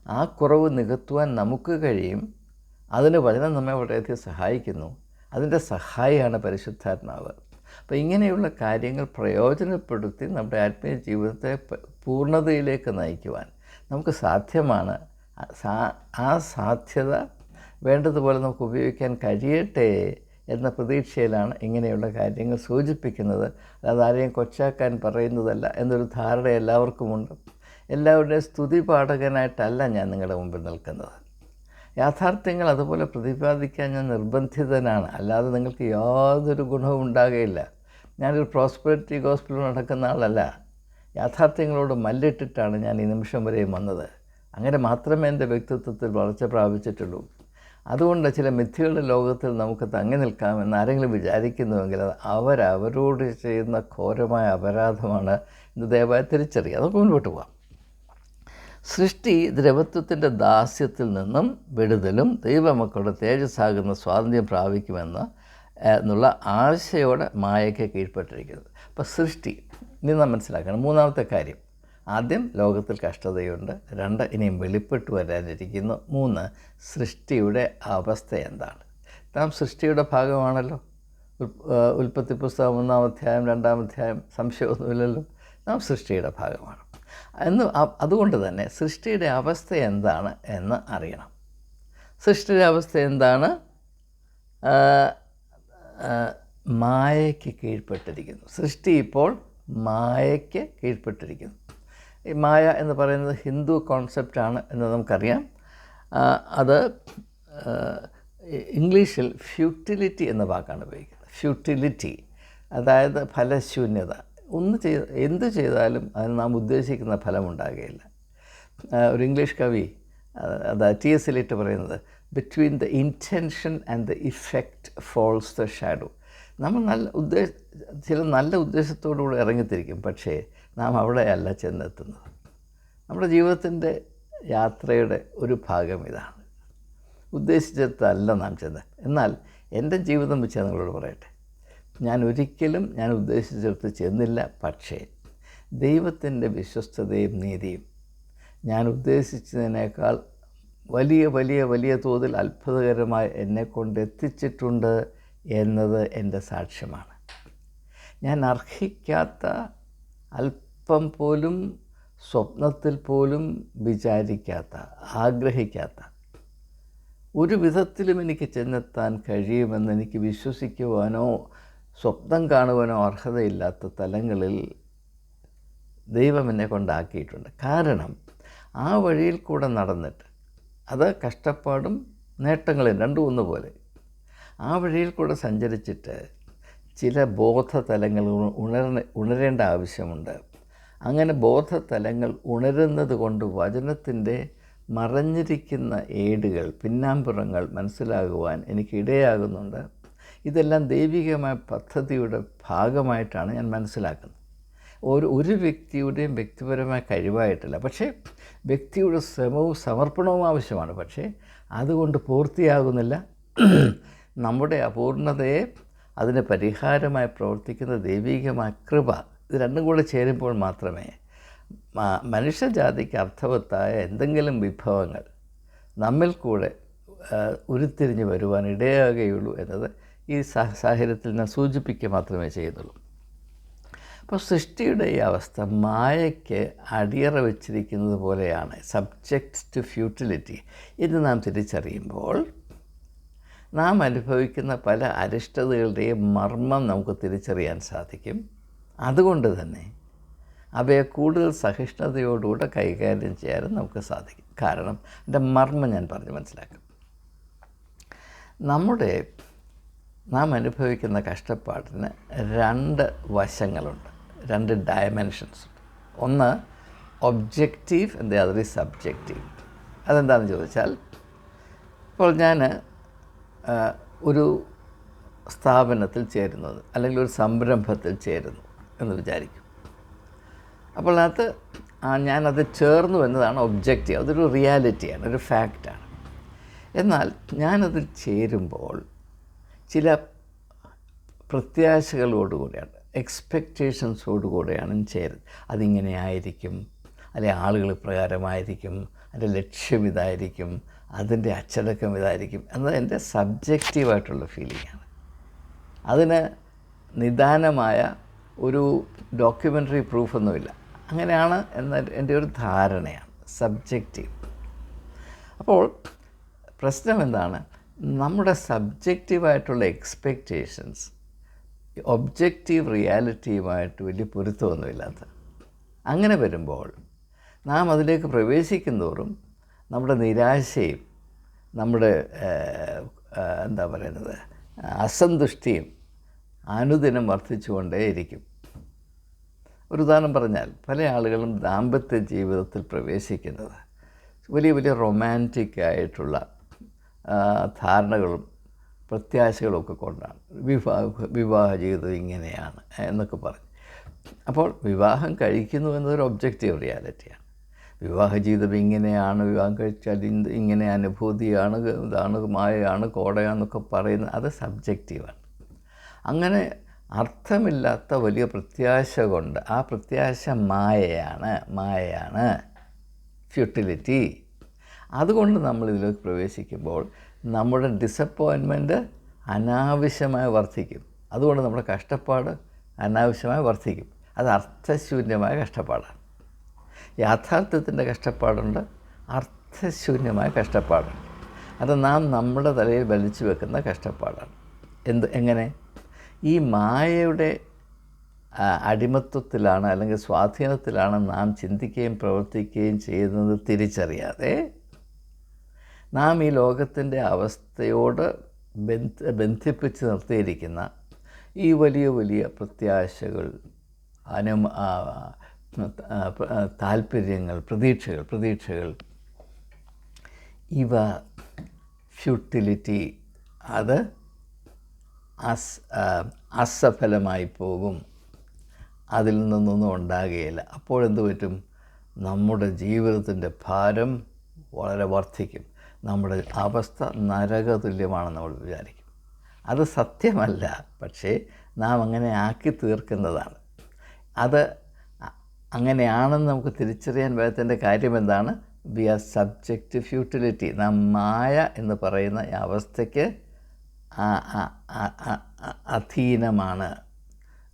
ആ കുറവ് നികത്തുവാൻ നമുക്ക് കഴിയും. അതിന് വചനം നമ്മെ വളരെയധികം സഹായിക്കുന്നു. അതിൻ്റെ സഹായിയാണ് പരിശുദ്ധാത്മാവ്. അപ്പോൾ ഇങ്ങനെയുള്ള കാര്യങ്ങൾ പ്രയോജനപ്പെടുത്തി നമ്മുടെ ആത്മീയ ജീവിതത്തെ പൂർണ്ണതയിലേക്ക് നയിക്കുവാൻ നമുക്ക് സാധ്യമാണ്. ആ സാധ്യത വേണ്ടതുപോലെ നമുക്ക് ഉപയോഗിക്കാൻ കഴിയട്ടെ എന്ന പ്രതീക്ഷയിലാണ് ഇങ്ങനെയുള്ള കാര്യങ്ങൾ സൂചിപ്പിക്കുന്നത്. അല്ലാതെ ആരെയും കൊച്ചാക്കാൻ പറയുന്നതല്ല എന്നൊരു ധാരണ എല്ലാവർക്കുമുണ്ട്. എല്ലാവരുടെയും സ്തുതി പാഠകനായിട്ടല്ല ഞാൻ നിങ്ങളുടെ മുമ്പിൽ നിൽക്കുന്നത്. യാഥാർത്ഥ്യങ്ങൾ അതുപോലെ പ്രതിപാദിക്കാൻ ഞാൻ നിർബന്ധിതനാണ്. അല്ലാതെ നിങ്ങൾക്ക് യാതൊരു ഗുണവും ഉണ്ടാകുകയില്ല. ഞാനൊരു പ്രോസ്പെരിറ്റി ഗോസ്പൽ നടക്കുന്ന ആളല്ല. യാഥാർത്ഥ്യങ്ങളോട് മല്ലിട്ടിട്ടാണ് ഞാൻ ഈ നിമിഷം വരെയും വന്നത്. അങ്ങനെ മാത്രമേ എൻ്റെ വ്യക്തിത്വത്തിൽ വളർച്ച പ്രാപിച്ചിട്ടുള്ളൂ. അതുകൊണ്ട് ചില മിഥ്യകളുടെ ലോകത്തിൽ നമുക്ക് തങ്ങി നിൽക്കാമെന്ന് ആരെങ്കിലും വിചാരിക്കുന്നുവെങ്കിൽ അത് അവരവരോട് ചെയ്യുന്ന ഘോരമായ അപരാധമാണ് എന്ന് ദയവായി തിരിച്ചറിയുക. അതൊക്കെ മുൻപോട്ട് പോകാം. സൃഷ്ടി ദ്രവത്വത്തിൻ്റെ ദാസ്യത്തിൽ നിന്നും വിടുതലും ദൈവമക്കളുടെ തേജസ്സാകുന്ന സ്വാതന്ത്ര്യം പ്രാപിക്കുമെന്ന് എന്നുള്ള ആശയോടെ മായയ്ക്ക് കീഴ്പ്പെട്ടിരിക്കുന്നത്. അപ്പോൾ സൃഷ്ടി ഇനി നാം മനസ്സിലാക്കണം. മൂന്നാമത്തെ കാര്യം, ആദ്യം ലോകത്തിൽ കഷ്ടതയുണ്ട്. 2 ഇനിയും വെളിപ്പെട്ട് വരാനിരിക്കുന്നു. 3 സൃഷ്ടിയുടെ അവസ്ഥ എന്താണ്. നാം സൃഷ്ടിയുടെ ഭാഗമാണല്ലോ. ഉൽപ്പത്തി പുസ്തകം 1-ാം അധ്യായം 2-ാം അധ്യായം സംശയമൊന്നുമില്ലല്ലോ. നാം സൃഷ്ടിയുടെ ഭാഗമാണ്. അതുകൊണ്ട് തന്നെ സൃഷ്ടിയുടെ അവസ്ഥ എന്താണ് എന്ന് അറിയണം. സൃഷ്ടിയുടെ അവസ്ഥ എന്താണ്? മായയ്ക്ക് കീഴ്പ്പെട്ടിരിക്കുന്നു. സൃഷ്ടി ഇപ്പോൾ മായയ്ക്ക് കീഴ്പ്പെട്ടിരിക്കുന്നു. ഈ മായ എന്ന് പറയുന്നത് ഹിന്ദു കോൺസെപ്റ്റാണ് എന്ന് നമുക്കറിയാം. അത് ഇംഗ്ലീഷിൽ ഫ്യൂട്ടിലിറ്റി എന്ന വാക്കാണ് ഉപയോഗിക്കുന്നത്. ഫ്യൂട്ടിലിറ്റി അതായത് ഫലശൂന്യത. എന്ത് ചെയ്താലും അതിന് നാം ഉദ്ദേശിക്കുന്ന ഫലമുണ്ടാകുകയില്ല. ഒരു ഇംഗ്ലീഷ് കവി T.S. Eliot പറയുന്നത്, between the intention and the effect falls the shadow. നമ്മൾ ചില നല്ല ഉദ്ദേശത്തോടുകൂടി ഇറങ്ങിത്തിരിക്കും, പക്ഷേ നാം അവിടെയല്ല ചെന്നെത്തുന്നത്. നമ്മുടെ ജീവിതത്തിൻ്റെ യാത്രയുടെ ഒരു ഭാഗം ഇതാണ്. ഉദ്ദേശിച്ചിടത്തല്ല നാം ചെന്നത്. എന്നാൽ എൻ്റെ ജീവിതം വെച്ച് നിങ്ങളോട് പറയട്ടെ, ഞാൻ ഉദ്ദേശിച്ചിടത്ത് ചെന്നില്ല. പക്ഷേ ദൈവത്തിൻ്റെ വിശ്വസ്തതയും നീതിയും ഞാൻ ഉദ്ദേശിച്ചതിനേക്കാൾ വലിയ വലിയ വലിയ തോതിൽ അത്ഭുതകരമായി എന്നെക്കൊണ്ട് എത്തിച്ചിട്ടുണ്ട് എന്നത് എൻ്റെ സാക്ഷ്യമാണ്. ഞാൻ അർഹിക്കാത്ത, അല്പം പോലും സ്വപ്നത്തിൽ പോലും വിചാരിക്കാത്ത, ആഗ്രഹിക്കാത്ത, ഒരു വിധത്തിലും എനിക്ക് ചെന്നെത്താൻ കഴിയുമെന്ന് എനിക്ക് വിശ്വസിക്കുവാനോ സ്വപ്നം കാണുവാനോ അർഹതയില്ലാത്ത തലങ്ങളിൽ ദൈവം എന്നെ കൊണ്ടാക്കിയിട്ടുണ്ട്. കാരണം ആ വഴിയിൽ കൂടെ നടന്നിട്ട്, അത് കഷ്ടപ്പാടും നേട്ടങ്ങളും രണ്ടും ഒന്നുപോലെ, ആ വഴിയിൽ കൂടെ സഞ്ചരിച്ചിട്ട് ചില ബോധതലങ്ങൾ ഉണരേണ്ട ആവശ്യമുണ്ട്. അങ്ങനെ ബോധതലങ്ങൾ ഉണരുന്നത് കൊണ്ട് വചനത്തിൻ്റെ മറഞ്ഞിരിക്കുന്ന ഏടുകൾ, പിന്നാമ്പുറങ്ങൾ മനസ്സിലാകുവാൻ എനിക്ക് ഇടയാകുന്നുണ്ട്. ഇതെല്ലാം ദൈവികമായ പദ്ധതിയുടെ ഭാഗമായിട്ടാണ് ഞാൻ മനസ്സിലാക്കുന്നത്. ഒരു വ്യക്തിയുടെയും വ്യക്തിപരമായ കഴിവായിട്ടില്ല. പക്ഷേ വ്യക്തിയുടെ ശ്രമവും സമർപ്പണവും ആവശ്യമാണ്. പക്ഷേ അതുകൊണ്ട് പൂർത്തിയാകുന്നില്ല. നമ്മുടെ അപൂർണതയെ അതിന് പരിഹാരമായി പ്രവർത്തിക്കുന്ന ദൈവികമായ കൃപ, ഇത് രണ്ടും കൂടെ ചേരുമ്പോൾ മാത്രമേ മനുഷ്യജാതിക്ക് അർത്ഥവത്തായ എന്തെങ്കിലും വിഭവങ്ങൾ നമ്മിൽ കൂടെ ഉരുത്തിരിഞ്ഞ് വരുവാൻ ഇടയാകുകയുള്ളൂ എന്നത് ഈ സാഹചര്യത്തിൽ ഞാൻ സൂചിപ്പിക്കുക മാത്രമേ ചെയ്യുന്നുള്ളൂ. അപ്പോൾ സൃഷ്ടിയുടെ ഈ അവസ്ഥ മായയ്ക്ക് അടിയറ വച്ചിരിക്കുന്നത് പോലെയാണ്, സബ്ജക്റ്റ് ടു ഫ്യൂട്ടിലിറ്റി. ഇത് നാം തിരിച്ചറിയുമ്പോൾ നാം അനുഭവിക്കുന്ന പല അരിഷ്ടതകളുടെയും മർമ്മം നമുക്ക് തിരിച്ചറിയാൻ സാധിക്കും. അതുകൊണ്ട് തന്നെ അവയെ കൂടുതൽ സഹിഷ്ണുതയോടുകൂടെ കൈകാര്യം ചെയ്യാനും നമുക്ക് സാധിക്കും. കാരണം എൻ്റെ മർമ്മം ഞാൻ പറഞ്ഞ് മനസ്സിലാക്കും. നാം അനുഭവിക്കുന്ന കഷ്ടപ്പാടിന് 2 വശങ്ങളുണ്ട്, 2 ഡയമെൻഷൻസ്. ഒന്ന് objective, the other is subjective. അതെന്താണെന്ന് ചോദിച്ചാൽ, ഇപ്പോൾ ഞാൻ ഒരു സ്ഥാപനത്തിൽ ചേരുന്നത് അല്ലെങ്കിൽ ഒരു സംരംഭത്തിൽ ചേരുന്നു എന്ന് വിചാരിക്കും. അപ്പോൾ അത് ഞാനത് ചേർന്നു എന്നതാണ് ഒബ്ജക്റ്റീവ്, അതൊരു റിയാലിറ്റിയാണ്, ഒരു ഫാക്റ്റാണ്. എന്നാൽ ഞാനതിൽ ചേരുമ്പോൾ ചില പ്രത്യാശകളോടുകൂടിയാണ്, എക്സ്പെക്റ്റേഷൻസോടുകൂടിയാണ് ചേരുന്നത്. അതിങ്ങനെ ആയിരിക്കും, അല്ലെങ്കിൽ ആളുകൾ പ്രകാരമായിരിക്കും, അതിൻ്റെ ലക്ഷ്യം ഇതായിരിക്കും, അതിൻ്റെ അച്ചടക്കം ഇതായിരിക്കും എന്നത് എൻ്റെ സബ്ജക്റ്റീവായിട്ടുള്ള ഫീലിംഗാണ്. അതിന് നിദാനമായ ഒരു ഡോക്യുമെൻ്ററി പ്രൂഫൊന്നുമില്ല. അങ്ങനെയാണ് എന്ന എൻ്റെ ഒരു ധാരണയാണ്, സബ്ജക്റ്റീവ്. അപ്പോൾ പ്രശ്നം എന്താണ്? നമ്മുടെ സബ്ജക്റ്റീവായിട്ടുള്ള എക്സ്പെക്റ്റേഷൻസ് ഒബ്ജക്റ്റീവ് റിയാലിറ്റിയുമായിട്ട് വലിയ പൊരുത്തമൊന്നുമില്ലാത്ത. അങ്ങനെ വരുമ്പോൾ നാം അതിലേക്ക് പ്രവേശിക്കുന്തോറും നമ്മുടെ നിരാശയും നമ്മുടെ എന്താ പറയുന്നത് അസന്തുഷ്ടിയും അനുദിനം വർദ്ധിച്ചുകൊണ്ടേയിരിക്കും. ഒരു ഉദാഹരണം പറഞ്ഞാൽ, പല ആളുകളും ദാമ്പത്യ ജീവിതത്തിൽ പ്രവേശിക്കുന്നത് വലിയ വലിയ റൊമാൻറ്റിക്കായിട്ടുള്ള ധാരണകളും പ്രത്യാശകളൊക്കെ കൊണ്ടാണ്. വിവാഹ ജീവിതം ഇങ്ങനെയാണ് എന്നൊക്കെ പറഞ്ഞ്. അപ്പോൾ വിവാഹം കഴിക്കുന്നു എന്നതൊരു ഒബ്ജക്റ്റീവ് റിയാലിറ്റിയാണ്. വിവാഹ ജീവിതം ഇങ്ങനെയാണ്, വിവാഹം കഴിച്ചാൽ ഇങ്ങനെ അനുഭൂതിയാണ്, ഇതാണ് മായയാണ്, കോടയാണെന്നൊക്കെ പറയുന്നത് അത് സബ്ജക്റ്റീവാണ്. അങ്ങനെ അർത്ഥമില്ലാത്ത വലിയ പ്രത്യാശ കൊണ്ട്, ആ പ്രത്യാശ മായയാണ്, ഫ്യൂട്ടിലിറ്റി. അതുകൊണ്ട് നമ്മളിതിലേക്ക് പ്രവേശിക്കുമ്പോൾ നമ്മുടെ ഡിസപ്പോയിൻമെൻറ്റ് അനാവശ്യമായി വർദ്ധിക്കും. അതുകൊണ്ട് നമ്മുടെ കഷ്ടപ്പാട് അനാവശ്യമായി വർദ്ധിക്കും. അത് അർത്ഥശൂന്യമായ കഷ്ടപ്പാടാണ്. യാഥാർത്ഥ്യത്തിൻ്റെ കഷ്ടപ്പാടുണ്ട്, അർത്ഥശൂന്യമായ കഷ്ടപ്പാടുണ്ട്. അത് നാം നമ്മുടെ തലയിൽ വലിച്ചു വെക്കുന്ന കഷ്ടപ്പാടാണ്. എങ്ങനെ? ഈ മായയുടെ അടിമത്വത്തിലാണ് അല്ലെങ്കിൽ സ്വാധീനത്തിലാണ് നാം ചിന്തിക്കുകയും പ്രവർത്തിക്കുകയും ചെയ്യുന്നത് തിരിച്ചറിയാതെ നാം ഈ ലോകത്തിൻ്റെ അവസ്ഥയോട് ബന്ധിപ്പിച്ച് നിർത്തിയിരിക്കുന്ന ഈ വലിയ വലിയ പ്രത്യാശകൾ, താല്പര്യങ്ങൾ, പ്രതീക്ഷകൾ ഇവ ഫ്യൂട്ടിലിറ്റി, അത് അസഫലമായി പോകും. അതിൽ നിന്നൊന്നും ഉണ്ടാകുകയില്ല. അപ്പോഴെന്ത് പറ്റും? നമ്മുടെ ജീവിതത്തിൻ്റെ ഭാരം വളരെ വർദ്ധിക്കും. നമ്മുടെ അവസ്ഥ നരകതുല്യമാണെന്ന് നമ്മൾ വിചാരിക്കും. അത് സത്യമല്ല, പക്ഷേ നാം അങ്ങനെ ആക്കി തീർക്കുന്നതാണ്. അത് അങ്ങനെയാണെന്ന് നമുക്ക് തിരിച്ചറിയാൻ പറ്റാത്തതിൻ്റെ കാര്യം എന്താണ്? We are subject to futility. നാം മായ എന്ന് പറയുന്ന ഈ അവസ്ഥയ്ക്ക് അധീനമാണ്.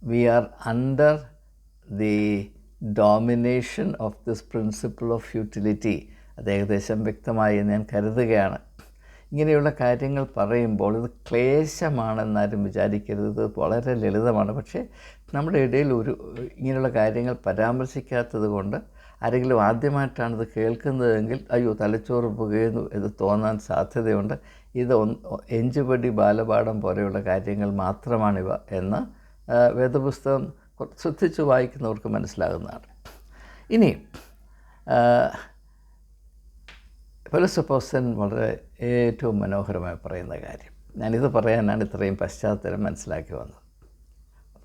We are under the domination of this principle of futility. അത് ഏകദേശം വ്യക്തമായി എന്ന് ഞാൻ കരുതുകയാണ്. ഇങ്ങനെയുള്ള കാര്യങ്ങൾ പറയുമ്പോൾ ഇത് ക്ലേശമാണെന്നാരും വിചാരിക്കരുത്. ഇത് വളരെ ലളിതമാണ്. പക്ഷേ നമ്മുടെ ഇടയിൽ ഇങ്ങനെയുള്ള കാര്യങ്ങൾ പരാമർശിക്കാത്തത് കൊണ്ട് ആരെങ്കിലും ആദ്യമായിട്ടാണ് ഇത് കേൾക്കുന്നതെങ്കിൽ അയ്യോ തലച്ചോറ് പുകയുന്നു എന്ന് തോന്നാൻ സാധ്യതയുണ്ട്. ഇത് എഞ്ചുപടി ബാലപാഠം പോലെയുള്ള കാര്യങ്ങൾ മാത്രമാണിവ എന്ന് വേദപുസ്തകം ശ്രദ്ധിച്ച് വായിക്കുന്നവർക്ക് മനസ്സിലാകുന്നതാണ്. ഇനി പൗലോസ് അപ്പോസ്തലൻ വളരെ ഏറ്റവും മനോഹരമായി പറയുന്ന കാര്യം, ഞാനിത് പറയാനാണ് ഇത്രയും പശ്ചാത്തലം മനസ്സിലാക്കി വന്നത്.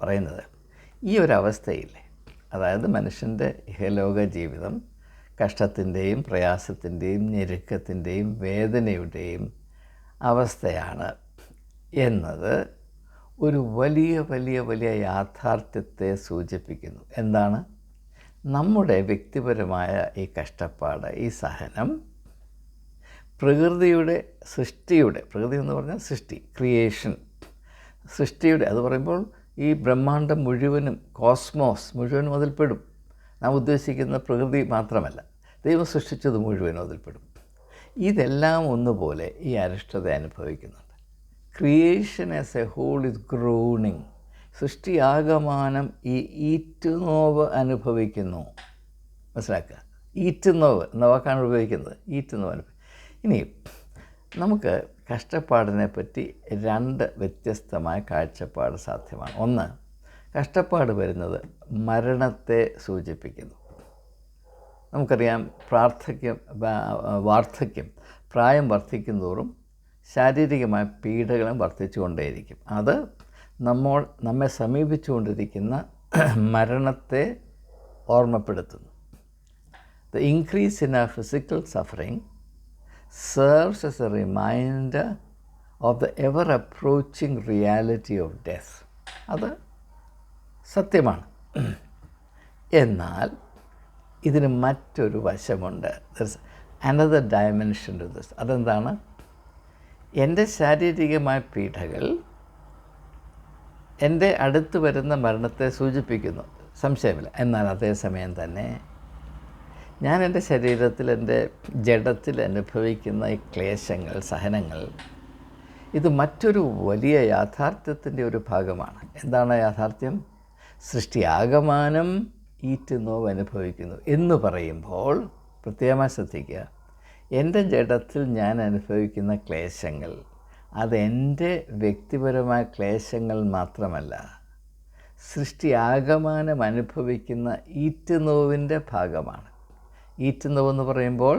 പറയുന്നത് ഈ ഒരവസ്ഥയില്ലേ, അതായത് മനുഷ്യൻ്റെ ഇഹലോക ജീവിതം കഷ്ടത്തിൻ്റെയും പ്രയാസത്തിൻ്റെയും ഞെരുക്കത്തിൻ്റെയും വേദനയുടെയും അവസ്ഥയാണ് എന്നത് ഒരു വലിയ വലിയ വലിയ യാഥാർത്ഥ്യത്തെ സൂചിപ്പിക്കുന്നു. എന്താണ്? നമ്മുടെ വ്യക്തിപരമായ ഈ കഷ്ടപ്പാട്, ഈ സഹനം പ്രകൃതി എന്ന് പറഞ്ഞാൽ സൃഷ്ടി, ക്രിയേഷൻ, സൃഷ്ടിയുടെ, അത് പറയുമ്പോൾ ഈ ബ്രഹ്മാണ്ടം മുഴുവനും, കോസ്മോസ് മുഴുവനും അതിൽപ്പെടും. നാം ഉദ്ദേശിക്കുന്ന പ്രകൃതി മാത്രമല്ല, ദൈവം സൃഷ്ടിച്ചത് മുഴുവനും അതിൽപ്പെടും. ഇതെല്ലാം ഒന്നുപോലെ ഈ അരിഷ്ടത അനുഭവിക്കുന്നുണ്ട്. Creation as a whole is groaning. സൃഷ്ടി ആകമാനം ഈ ഈറ്റുനോവ് അനുഭവിക്കുന്നു. മനസ്സിലാക്കുക, ഈറ്റുനോവ് എന്ന വാക്കാണ് ഉപയോഗിക്കുന്നത്. ഈറ്റുനോവ് അനുഭവിക്കും. ഇനി നമുക്ക് കഷ്ടപ്പാടിനെ പറ്റി രണ്ട് വ്യത്യസ്തമായ കാഴ്ചപ്പാട് സാധ്യമാണ്. ഒന്ന്, കഷ്ടപ്പാട് വരുന്നത് മരണത്തെ സൂചിപ്പിക്കുന്നു. നമുക്കറിയാം, വാർദ്ധക്യം, പ്രായം വർദ്ധിക്കുന്തോറും ശാരീരികമായ പീഡകളും വർദ്ധിച്ചുകൊണ്ടേയിരിക്കും. അത് നമ്മെ സമീപിച്ചുകൊണ്ടിരിക്കുന്ന മരണത്തെ ഓർമ്മപ്പെടുത്തുന്നു. The increase in our physical suffering serves as a reminder of the ever-approaching reality of death. അത് സത്യമാണ്. എന്നാൽ ഇതിന് മറ്റൊരു വശമുണ്ട്. There's another dimension to this. അതെന്താണ്? എൻ്റെ ശാരീരികമായ പീഡകൾ എൻ്റെ അടുത്ത് വരുന്ന മരണത്തെ സൂചിപ്പിക്കുന്നു, സംശയമില്ല. എന്നാൽ അതേസമയം തന്നെ ഞാൻ എൻ്റെ ശരീരത്തിൽ, എൻ്റെ ജഡത്തിൽ അനുഭവിക്കുന്ന ഈ ക്ലേശങ്ങൾ, സഹനങ്ങൾ, ഇത് മറ്റൊരു വലിയ യാഥാർത്ഥ്യത്തിൻ്റെ ഒരു ഭാഗമാണ്. എന്താണ് യാഥാർത്ഥ്യം? സൃഷ്ടിയാകമാനം ഈറ്റുന്നോവ് അനുഭവിക്കുന്നു എന്ന് പറയുമ്പോൾ പ്രത്യേകമായി ശ്രദ്ധിക്കുക, എൻ്റെ ജഡത്തിൽ ഞാൻ അനുഭവിക്കുന്ന ക്ലേശങ്ങൾ അതെൻ്റെ വ്യക്തിപരമായ ക്ലേശങ്ങൾ മാത്രമല്ല, സൃഷ്ടിയാകമാനം അനുഭവിക്കുന്ന ഈറ്റുനോവിൻ്റെ ഭാഗമാണ്. ഈറ്റുനോവെന്ന് പറയുമ്പോൾ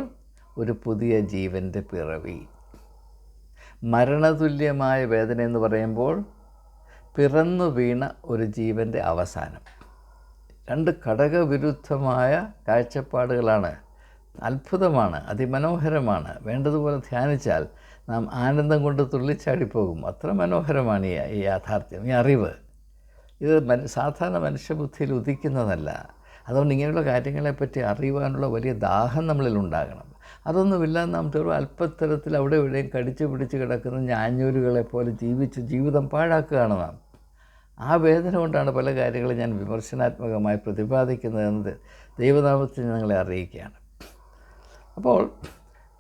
ഒരു പുതിയ ജീവൻ്റെ പിറവി. മരണതുല്യമായ വേദന എന്ന് പറയുമ്പോൾ പിറന്നു വീണ ഒരു ജീവൻ്റെ അവസാനം. രണ്ട് ഘടകവിരുദ്ധമായ കാഴ്ചപ്പാടുകളാണ്. അത്ഭുതമാണ്, അതിമനോഹരമാണ്. വേണ്ടതുപോലെ ധ്യാനിച്ചാൽ നാം ആനന്ദം കൊണ്ട് തുള്ളിച്ചാടിപ്പോകും. അത്ര മനോഹരമാണ് ഈ യാഥാർത്ഥ്യം, ഈ അറിവ്. ഇത് സാധാരണ മനുഷ്യബുദ്ധിയിൽ ഉദിക്കുന്നതല്ല. അതുകൊണ്ട് ഇങ്ങനെയുള്ള കാര്യങ്ങളെപ്പറ്റി അറിയുവാനുള്ള വലിയ ദാഹം നമ്മളിൽ ഉണ്ടാകണം. അതൊന്നുമില്ല, നാം ഒരു അല്പത്തരത്തിൽ അവിടെ ഇവിടെയും കടിച്ചു പിടിച്ച് കിടക്കുന്ന ഞാഞ്ഞൂരുകളെപ്പോലെ ജീവിതം പാഴാക്കുകയാണ് നാം. ആ വേദന കൊണ്ടാണ് പല കാര്യങ്ങളും ഞാൻ വിമർശനാത്മകമായി പ്രതിപാദിക്കുന്നതെന്നത് ദൈവനാമത്തിൽ ഞങ്ങളെ അറിയിക്കുകയാണ്. അപ്പോൾ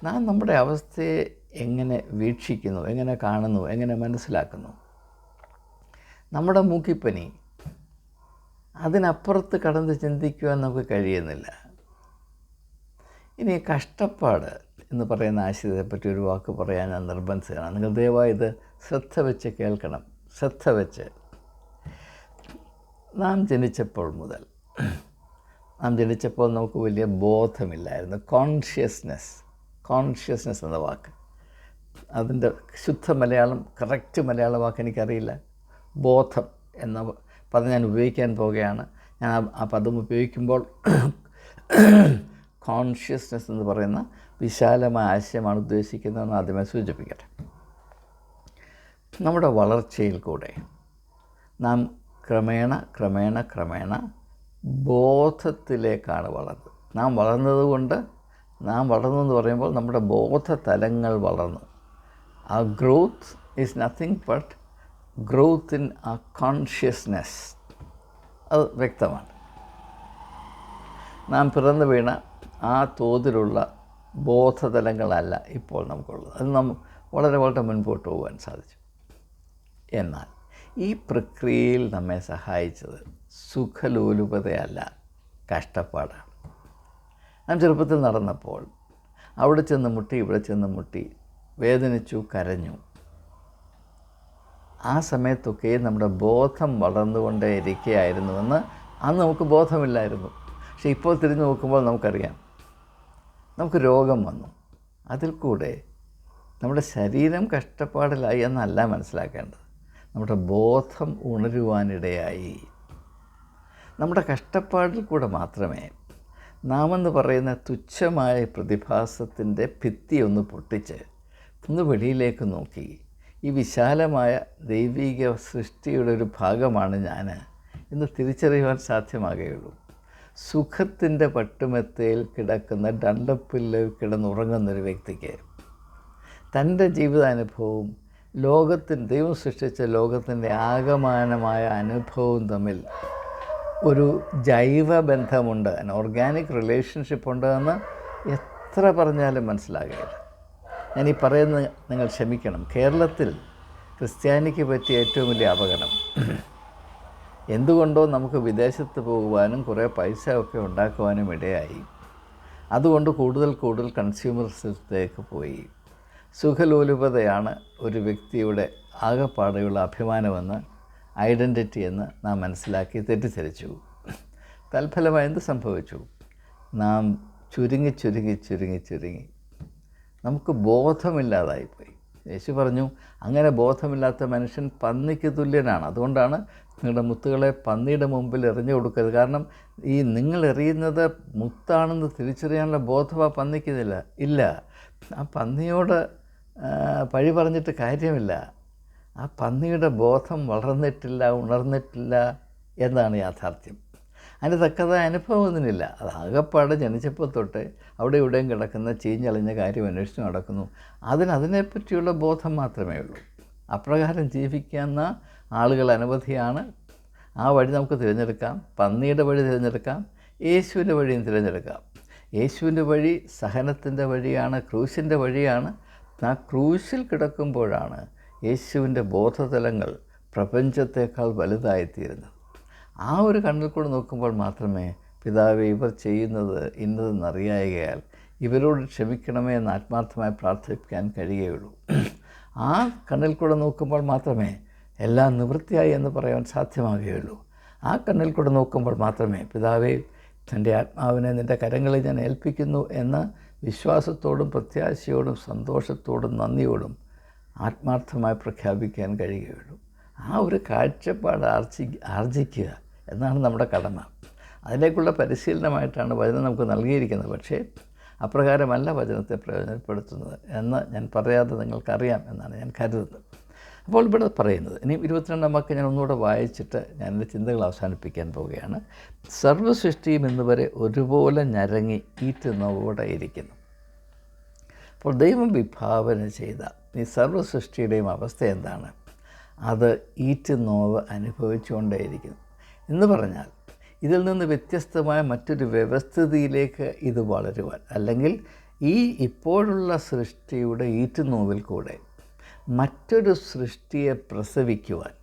നാം നമ്മുടെ അവസ്ഥയെ എങ്ങനെ വീക്ഷിക്കുന്നു, എങ്ങനെ കാണുന്നു, എങ്ങനെ മനസ്സിലാക്കുന്നു? നമ്മുടെ മൂക്കിപ്പനി, അതിനപ്പുറത്ത് കടന്ന് ചിന്തിക്കുവാൻ നമുക്ക് കഴിയുന്നില്ല. ഇനി കഷ്ടപ്പാട് എന്ന് പറയുന്ന ആശയത്തെപ്പറ്റി ഒരു വാക്ക് പറയാൻ ഞാൻ നിർബന്ധിതനാണ്. നിങ്ങൾ ദയവായി ഇത് ശ്രദ്ധ വെച്ച് കേൾക്കണം. ശ്രദ്ധ വെച്ച്. നാം ജനിച്ചപ്പോൾ നമുക്ക് വലിയ ബോധമില്ലായിരുന്നു. കോൺഷ്യസ്നെസ് എന്ന വാക്ക്, അതിൻ്റെ ശുദ്ധ മലയാളം, കറക്റ്റ് മലയാള വാക്ക് എനിക്കറിയില്ല. ബോധം എന്ന പദം ഞാൻ ഉപയോഗിക്കാൻ പോവുകയാണ്. ഞാൻ ആ പദം ഉപയോഗിക്കുമ്പോൾ കോൺഷ്യസ്നെസ് എന്ന് പറയുന്ന വിശാലമായ ആശയമാണ് ഉദ്ദേശിക്കുന്നതെന്ന് ആദ്യമേ സൂചിപ്പിക്കട്ടെ. നമ്മുടെ വളർച്ചയിൽ കൂടെ നാം ക്രമേണ ബോധത്തിലേക്കാണ് വളർന്നത്. നാം വളർന്നതുകൊണ്ട്, നാം വളർന്നു എന്ന് പറയുമ്പോൾ നമ്മുടെ ബോധതലങ്ങൾ വളർന്നു. ആ growth is nothing but growth in ആ കോൺഷ്യസ്നെസ്. അത് വ്യക്തമാണ്. നാം പിറന്നു വീണ ആ തോതിലുള്ള ബോധതലങ്ങളല്ല ഇപ്പോൾ നമുക്കുള്ളത്. അത് വളരെ മുൻപോട്ട് പോകാൻ സാധിച്ചു. എന്നാൽ ഈ പ്രക്രിയയിൽ നമ്മെ സഹായിച്ചത് സുഖലോലുപതയല്ല, കഷ്ടപ്പാടാണ്. നാം ചെറുപ്പത്തിൽ നടന്നപ്പോൾ അവിടെ ചെന്ന് മുട്ടി, ഇവിടെ ചെന്ന് മുട്ടി, വേദനിച്ചു, കരഞ്ഞു. ആ സമയത്തൊക്കെ നമ്മുടെ ബോധം വളർന്നുകൊണ്ടേ ഇരിക്കുകയായിരുന്നുവെന്ന് അന്ന് നമുക്ക് ബോധമില്ലായിരുന്നു. പക്ഷെ ഇപ്പോൾ തിരിഞ്ഞു നോക്കുമ്പോൾ നമുക്കറിയാം, നമുക്ക് രോഗം വന്നു. അതിൽ കൂടെ നമ്മുടെ ശരീരം കഷ്ടപ്പാടിലായി എന്നല്ല മനസ്സിലാക്കേണ്ടത്, നമ്മുടെ ബോധം ഉണരുവാനിടയായി. നമ്മുടെ കഷ്ടപ്പാടിൽ കൂടെ മാത്രമേ നാമെന്ന് പറയുന്ന തുച്ഛമായ പ്രതിഭാസത്തിൻ്റെ ഭിത്തി ഒന്ന് പൊട്ടിച്ച് ഒന്ന് വെളിയിലേക്ക് നോക്കി ഈ വിശാലമായ ദൈവിക സൃഷ്ടിയുടെ ഒരു ഭാഗമാണ് ഞാൻ എന്ന് തിരിച്ചറിയുവാൻ സാധ്യമാകുകയുള്ളൂ. സുഖത്തിൻ്റെ പട്ടുമെത്തയിൽ കിടക്കുന്ന ഡള്ളപ്പിൽ കിടന്നുറങ്ങുന്നൊരു വ്യക്തിക്ക് തൻ്റെ ജീവിതാനുഭവവും ദൈവം സൃഷ്ടിച്ച ലോകത്തിൻ്റെ ആകമാനമായ അനുഭവവും തമ്മിൽ ഒരു ജൈവബന്ധമുണ്ട്, ഓർഗാനിക് റിലേഷൻഷിപ്പ് ഉണ്ടെന്ന് എത്ര പറഞ്ഞാലും മനസ്സിലാകുകയില്ല. ഞാനീ പറയുന്നത് നിങ്ങൾ ക്ഷമിക്കണം. കേരളത്തിൽ ക്രിസ്ത്യാനിക്ക് പറ്റിയ ഏറ്റവും വലിയ അപകടം, എന്തുകൊണ്ടോ നമുക്ക് വിദേശത്ത് പോകുവാനും കുറേ പൈസ ഒക്കെ ഉണ്ടാക്കുവാനും ഇടയായി. അതുകൊണ്ട് കൂടുതൽ കൺസ്യൂമറിസത്തിലേക്ക് പോയി. സുഖലോലുപതയാണ് ഒരു വ്യക്തിയുടെ ആകെപ്പാടെയുള്ള അഭിമാനമെന്ന്, ഐഡൻറ്റിറ്റി എന്ന് നാം മനസ്സിലാക്കി തെറ്റിദ്ധരിച്ചു. തൽഫലമായി എന്ത് സംഭവിച്ചു? നാം ചുരുങ്ങി നമുക്ക് ബോധമില്ലാതായിപ്പോയി. യേശു പറഞ്ഞു, അങ്ങനെ ബോധമില്ലാത്ത മനുഷ്യൻ പന്നിക്ക് തുല്യനാണ്. അതുകൊണ്ടാണ് നിങ്ങളുടെ മുത്തുകളെ പന്നിയുടെ മുമ്പിൽ എറിഞ്ഞു കൊടുക്കരുത്. കാരണം ഈ നിങ്ങൾ എറിയുന്നത് മുത്താണെന്ന് തിരിച്ചറിയാനുള്ള ബോധം ആ പന്നിക്കിതില്ല ഇല്ല. ആ പന്നിയോട് പഴി പറഞ്ഞിട്ട് കാര്യമില്ല. ആ പന്നിയുടെ ബോധം വളർന്നിട്ടില്ല, ഉണർന്നിട്ടില്ല എന്നതാണ് യാഥാർത്ഥ്യം. അതിന് തക്കതായ അനുഭവമൊന്നുമില്ല. അത് ആകെപ്പാട് ജനിച്ചപ്പോൾ തൊട്ട് അവിടെ ഇവിടെയും കിടക്കുന്ന ചീഞ്ഞളിഞ്ഞ കാര്യം അന്വേഷിച്ച് നടക്കുന്നു. അതിനെപ്പറ്റിയുള്ള ബോധം മാത്രമേ ഉള്ളൂ. അപ്രകാരം ജീവിക്കുന്ന ആളുകൾ അനവധിയാണ്. ആ വഴി നമുക്ക് തിരഞ്ഞെടുക്കാം. പന്നിയുടെ വഴി തിരഞ്ഞെടുക്കാം, യേശുവിൻ്റെ വഴിയും തിരഞ്ഞെടുക്കാം. യേശുവിൻ്റെ വഴി സഹനത്തിൻ്റെ വഴിയാണ്, ക്രൂശിൻ്റെ വഴിയാണ്. ആ ക്രൂശിൽ കിടക്കുമ്പോഴാണ് യേശുവിൻ്റെ ബോധതലങ്ങൾ പ്രപഞ്ചത്തേക്കാൾ വലുതായിത്തീരുന്നത്. ആ ഒരു കണ്ണിൽ കൂടെ നോക്കുമ്പോൾ മാത്രമേ പിതാവേ, ഇവർ ചെയ്യുന്നത് ഇന്നതെന്നറിയായകയാൽ ഇവരോട് ക്ഷമിക്കണമേ എന്ന് ആത്മാർത്ഥമായി പ്രാർത്ഥിക്കാൻ കഴിയുകയുള്ളൂ. ആ കണ്ണിൽ കൂടെ നോക്കുമ്പോൾ മാത്രമേ എല്ലാം നിവൃത്തിയായി എന്ന് പറയാൻ സാധ്യമാകുകയുള്ളൂ. ആ കണ്ണിൽ കൂടെ നോക്കുമ്പോൾ മാത്രമേ പിതാവേ, എൻ്റെ ആത്മാവിനെ നിൻ്റെ കരങ്ങളിൽ ഞാൻ ഏൽപ്പിക്കുന്നു എന്ന വിശ്വാസത്തോടും പ്രത്യാശയോടും സന്തോഷത്തോടും നന്ദിയോടും ആത്മാർത്ഥമായി പ്രഖ്യാപിക്കാൻ കഴിയുകയുള്ളൂ. ആ ഒരു കാഴ്ചപ്പാട് ആർജിക്കുക എന്നാണ് നമ്മുടെ കടമ. അതിലേക്കുള്ള പരിശീലനമായിട്ടാണ് വചനം നമുക്ക് നൽകിയിരിക്കുന്നത്. പക്ഷേ അപ്രകാരമല്ല വചനത്തെ പ്രയോജനപ്പെടുത്തുന്നത് എന്ന് ഞാൻ പറയാതെ നിങ്ങൾക്കറിയാം എന്നാണ് ഞാൻ കരുതുന്നത്. അപ്പോൾ ഇവിടെ പറയുന്നത്, ഇനി 22-ാം വാക്യം ഞാൻ ഒന്നുകൂടെ വായിച്ചിട്ട് ഞാൻ എൻ്റെ ചിന്തകൾ അവസാനിപ്പിക്കാൻ പോവുകയാണ്. സർവ്വസൃഷ്ടിയും ഇന്നുവരെ ഒരുപോലെ ഞരങ്ങി ഈറ്റുന്നവോടെ ഇരിക്കുന്നു. അപ്പോൾ ദൈവം വിഭാവന ചെയ്ത ഈ സർവ്വസൃഷ്ടിയുടെയും അവസ്ഥ എന്താണ്? അത് ഈറ്റുനോവ് അനുഭവിച്ചുകൊണ്ടേയിരിക്കുന്നു. എന്ന് പറഞ്ഞാൽ ഇതിൽ നിന്ന് വ്യത്യസ്തമായ മറ്റൊരു വ്യവസ്ഥിതിയിലേക്ക് ഇത് വളരുവാൻ, അല്ലെങ്കിൽ ഈ ഇപ്പോഴുള്ള സൃഷ്ടിയുടെ ഈറ്റുനോവിൽ കൂടെ മറ്റൊരു സൃഷ്ടിയെ പ്രസവിക്കുവാൻ,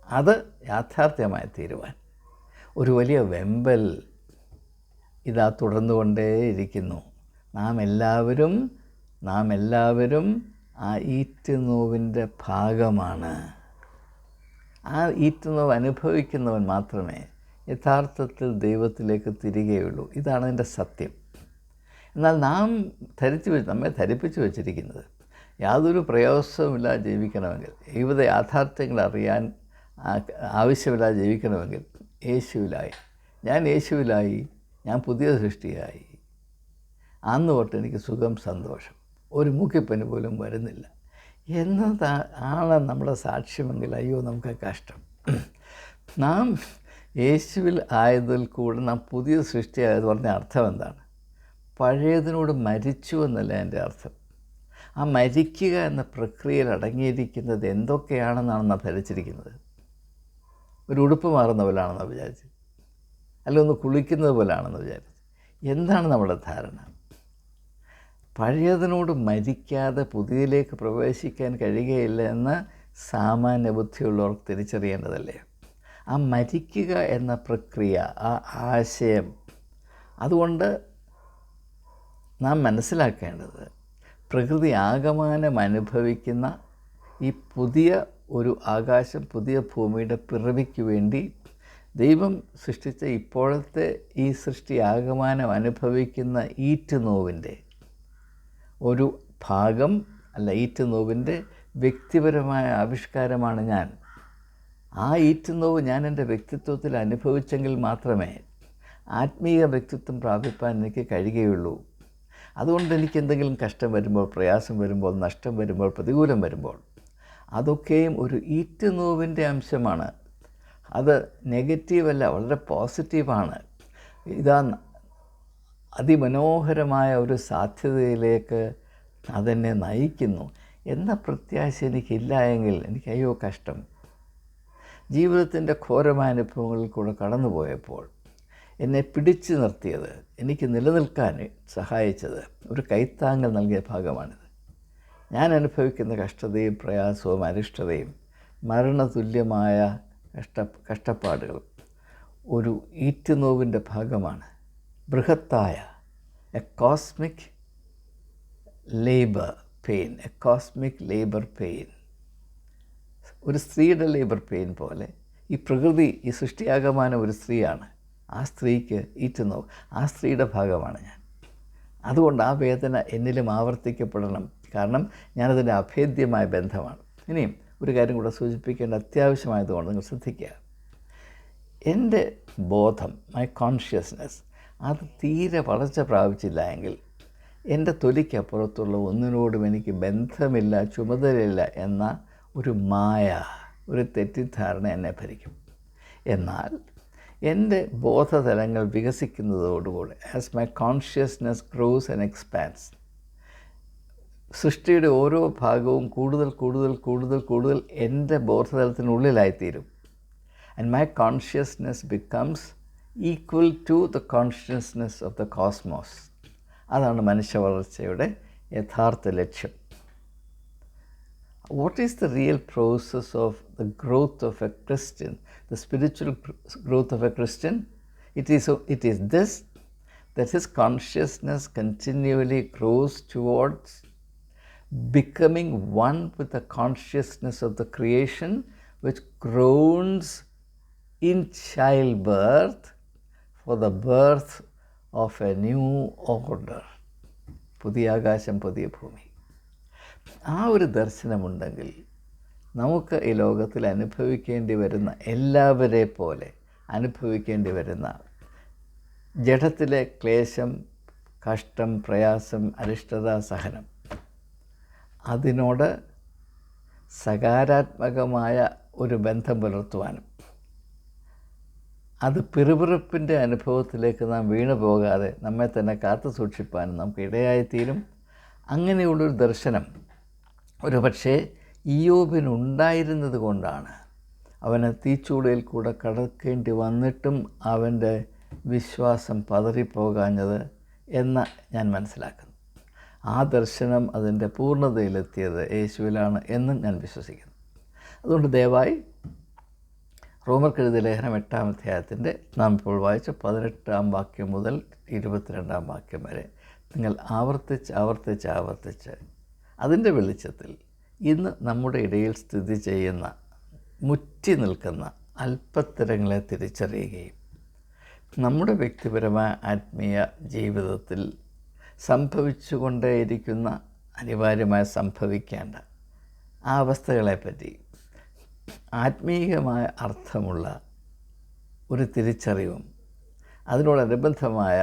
അത് യാഥാർത്ഥ്യമായി തീരുവാൻ ഒരു വലിയ വെമ്പൽ ഇതാ തുടർന്നുകൊണ്ടേയിരിക്കുന്നു. നാം എല്ലാവരും ആ ഈറ്റുനോവിൻ്റെ ഭാഗമാണ്. ആ ഈറ്റുനോവ് അനുഭവിക്കുന്നവൻ മാത്രമേ യഥാർത്ഥത്തിൽ ദൈവത്തിലേക്ക് തിരികെയുള്ളൂ. ഇതാണ് അതിൻ്റെ സത്യം. എന്നാൽ നാം നമ്മെ ധരിപ്പിച്ചു വച്ചിരിക്കുന്നത് യാതൊരു പ്രയാസവുമില്ലാതെ ജീവിക്കണമെങ്കിൽ, ജീവിത യാഥാർത്ഥ്യങ്ങൾ അറിയാൻ ആവശ്യമില്ലാതെ ജീവിക്കണമെങ്കിൽ യേശുവിലായി ഞാൻ പുതിയ സൃഷ്ടിയായി. അന്ന് തൊട്ട് എനിക്ക് സുഖം, സന്തോഷം, ഒരു മൂക്കിപ്പനി പോലും വരുന്നില്ല എന്നതാണ് നമ്മുടെ സാക്ഷ്യമെങ്കിൽ അയ്യോ നമുക്ക് കഷ്ടം. നാം യേശുവിൽ ആയതിൽ കൂടെ നാം പുതിയ സൃഷ്ടിയായത് പറഞ്ഞ അർത്ഥം എന്താണ്? പഴയതിനോട് മരിച്ചു എന്നല്ല എൻ്റെ അർത്ഥം. ആ മരിക്കുക എന്ന പ്രക്രിയയിൽ അടങ്ങിയിരിക്കുന്നത് എന്തൊക്കെയാണെന്നാണ് നാം ധരിച്ചിരിക്കുന്നത്. ഒരു ഉടുപ്പ് മാറുന്ന പോലാണെന്ന് വിചാരിച്ച്, അല്ല ഒന്ന് കുളിക്കുന്നത് പോലാണെന്ന് വിചാരിച്ച്. എന്താണ് നമ്മുടെ ധാരണ? പഴയതിനോട് മരിക്കാതെ പുതിയതിലേക്ക് പ്രവേശിക്കാൻ കഴിയുകയില്ല എന്ന് സാമാന്യ ബുദ്ധിയുള്ളവർക്ക് തിരിച്ചറിയേണ്ടതല്ലേ? ആ മരിക്കുക എന്ന പ്രക്രിയ, ആ ആശയം, അതുകൊണ്ട് നാം മനസ്സിലാക്കേണ്ടത് പ്രകൃതി ആകമാനം അനുഭവിക്കുന്ന ഈ പുതിയ ഒരു ആകാശം, പുതിയ ഭൂമിയുടെ പിറവിക്ക് വേണ്ടി ദൈവം സൃഷ്ടിച്ച ഇപ്പോഴത്തെ ഈ സൃഷ്ടി ആകമാനം അനുഭവിക്കുന്ന ഈറ്റുനോവിൻ്റെ ഒരു ഭാഗം അല്ല, ഈറ്റുനോവിൻ്റെ വ്യക്തിപരമായ ആവിഷ്കാരമാണ് ഞാൻ. ആ ഈറ്റുനോവ് ഞാൻ എൻ്റെ വ്യക്തിത്വത്തിൽ അനുഭവിച്ചെങ്കിൽ മാത്രമേ ആത്മീയ വ്യക്തിത്വം പ്രാപിപ്പാൻ എനിക്ക് കഴിയുകയുള്ളൂ. അതുകൊണ്ട് എനിക്ക് എന്തെങ്കിലും കഷ്ടം വരുമ്പോൾ, പ്രയാസം വരുമ്പോൾ, നഷ്ടം വരുമ്പോൾ, പ്രതികൂലം വരുമ്പോൾ അതൊക്കെയും ഒരു ഈറ്റുനോവിൻ്റെ അംശമാണ്. അത് നെഗറ്റീവല്ല, വളരെ പോസിറ്റീവാണ്. ഇതാ അതിമനോഹരമായ ഒരു സാധ്യതയിലേക്ക് അതെന്നെ നയിക്കുന്നു എന്ന പ്രത്യാശ എനിക്കില്ല എങ്കിൽ എനിക്ക് അയ്യോ കഷ്ടം. ജീവിതത്തിൻ്റെ ഘോരമായ അനുഭവങ്ങളിൽ കൂടെ കടന്നുപോയപ്പോൾ എന്നെ പിടിച്ചു നിർത്തിയത്, എനിക്ക് നിലനിൽക്കാൻ സഹായിച്ചത്, ഒരു കൈത്താങ്ങൽ നൽകിയ ഭാഗമാണിത്. ഞാൻ അനുഭവിക്കുന്ന കഷ്ടതയും പ്രയാസവും അരിഷ്ടതയും മരണതുല്യമായ കഷ്ടപ്പാടുകളും ഒരു ഈറ്റുനോവിൻ്റെ ഭാഗമാണ്. ബൃഹത്തായ എ കോസ്മിക് ലേബർ പെയിൻ, ഒരു സ്ത്രീയുടെ ലേബർ പെയിൻ പോലെ ഈ പ്രകൃതി, ഈ സൃഷ്ടിയാകമാനം ഒരു സ്ത്രീയാണ്. ആ സ്ത്രീക്ക് ഈറ്റുനോവ്, ആ സ്ത്രീയുടെ ഭാഗമാണ് ഞാൻ. അതുകൊണ്ട് ആ വേദന എന്നിലും ആവർത്തിക്കപ്പെടണം കാരണം ഞാനതിൻ്റെ അഭേദ്യമായ ബന്ധമാണ്. ഇനിയും ഒരു കാര്യം കൂടെ സൂചിപ്പിക്കേണ്ട അത്യാവശ്യമായതുകൊണ്ട് നിങ്ങൾ ശ്രദ്ധിക്കുക. എൻ്റെ ബോധം, മൈ കോൺഷ്യസ്നെസ്, അത് തീരെ വളർച്ച പ്രാപിച്ചില്ല എങ്കിൽ എൻ്റെ തൊലിക്കപ്പുറത്തുള്ള ഒന്നിനോടും എനിക്ക് ബന്ധമില്ല, ചുമതലയില്ല എന്ന ഒരു മായ, ഒരു തെറ്റിദ്ധാരണ എന്നെ ഭരിക്കും. എന്നാൽ എൻ്റെ ബോധതലങ്ങൾ വികസിക്കുന്നതോടുകൂടി, as my consciousness grows and expands, സൃഷ്ടിയുടെ ഓരോ ഭാഗവും കൂടുതൽ കൂടുതൽ കൂടുതൽ കൂടുതൽ എൻ്റെ ബോധതലത്തിനുള്ളിലായിത്തീരും. And my consciousness becomes equal to the consciousness of the cosmos. അതാണ് മനുഷ്യ വളർച്ചയുടെ യഥാർത്ഥ ലക്ഷ്യം. What is the real process of the growth of a Christian, the spiritual growth of a Christian? It is this, that his consciousness continually grows towards becoming one with the consciousness of the creation, which groans in childbirth for the birth of a new order. പുതിയ ആകാശം, പുതിയ ഭൂമി. ആ ഒരു ദർശനമുണ്ടെങ്കിൽ നമുക്ക് ഈ ലോകത്തിൽ അനുഭവിക്കേണ്ടി വരുന്ന, എല്ലാവരെ പോലെ അനുഭവിക്കേണ്ടി വരുന്ന ജഡത്തിലെ ക്ലേശം, കഷ്ടം, പ്രയാസം, അരിഷ്ടത, സഹനം, അതിനോട് സകാരാത്മകമായ ഒരു ബന്ധം പുലർത്തുവാനും അത് പിറുപിറുപ്പിൻ്റെ അനുഭവത്തിലേക്ക് നാം വീണു പോകാതെ നമ്മെ തന്നെ കാത്തു സൂക്ഷിപ്പാനും നമുക്ക് ഇടയായിത്തീരും. അങ്ങനെയുള്ളൊരു ദർശനം ഒരു പക്ഷേ ഇയ്യോബിനുണ്ടായിരുന്നത് കൊണ്ടാണ് അവന് തീച്ചൂളയിൽ കൂടെ കടക്കേണ്ടി വന്നിട്ടും അവൻ്റെ വിശ്വാസം പതറിപ്പോകാഞ്ഞത് എന്ന് ഞാൻ മനസ്സിലാക്കുന്നു. ആ ദർശനം അതിൻ്റെ പൂർണ്ണതയിലെത്തിയത് യേശുവിലാണ് എന്നും ഞാൻ വിശ്വസിക്കുന്നു. അതുകൊണ്ട് ദയവായി റോമർക്കെഴുതിയ ലേഖനം 8-ാം അധ്യായത്തിൻ്റെ നാം ഇപ്പോൾ വായിച്ച 18-ാം വാക്യം മുതൽ 22-ാം വാക്യം വരെ നിങ്ങൾ ആവർത്തിച്ച് അതിൻ്റെ വെളിച്ചത്തിൽ ഇന്ന് നമ്മുടെ ഇടയിൽ സ്ഥിതി ചെയ്യുന്ന, മുറ്റി നിൽക്കുന്ന അല്പത്തരങ്ങളെ തിരിച്ചറിയുകയും നമ്മുടെ വ്യക്തിപരമായ ആത്മീയ ജീവിതത്തിൽ സംഭവിച്ചുകൊണ്ടേയിരിക്കുന്ന, അനിവാര്യമായി സംഭവിക്കേണ്ട ആ അവസ്ഥകളെപ്പറ്റി ആത്മീയമായ അർത്ഥമുള്ള ഒരു തിരിച്ചറിവും അതിനോടനുബന്ധമായ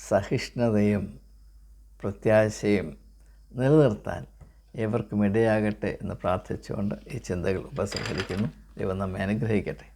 സഹിഷ്ണുതയും പ്രത്യാശയും നിലനിർത്താൻ ഏവർക്കും ഇടയാകട്ടെ എന്ന് പ്രാർത്ഥിച്ചുകൊണ്ട് ഈ ചിന്തകൾ ഉപസംഹരിക്കുന്നു. ദൈവം നമ്മെ അനുഗ്രഹിക്കട്ടെ.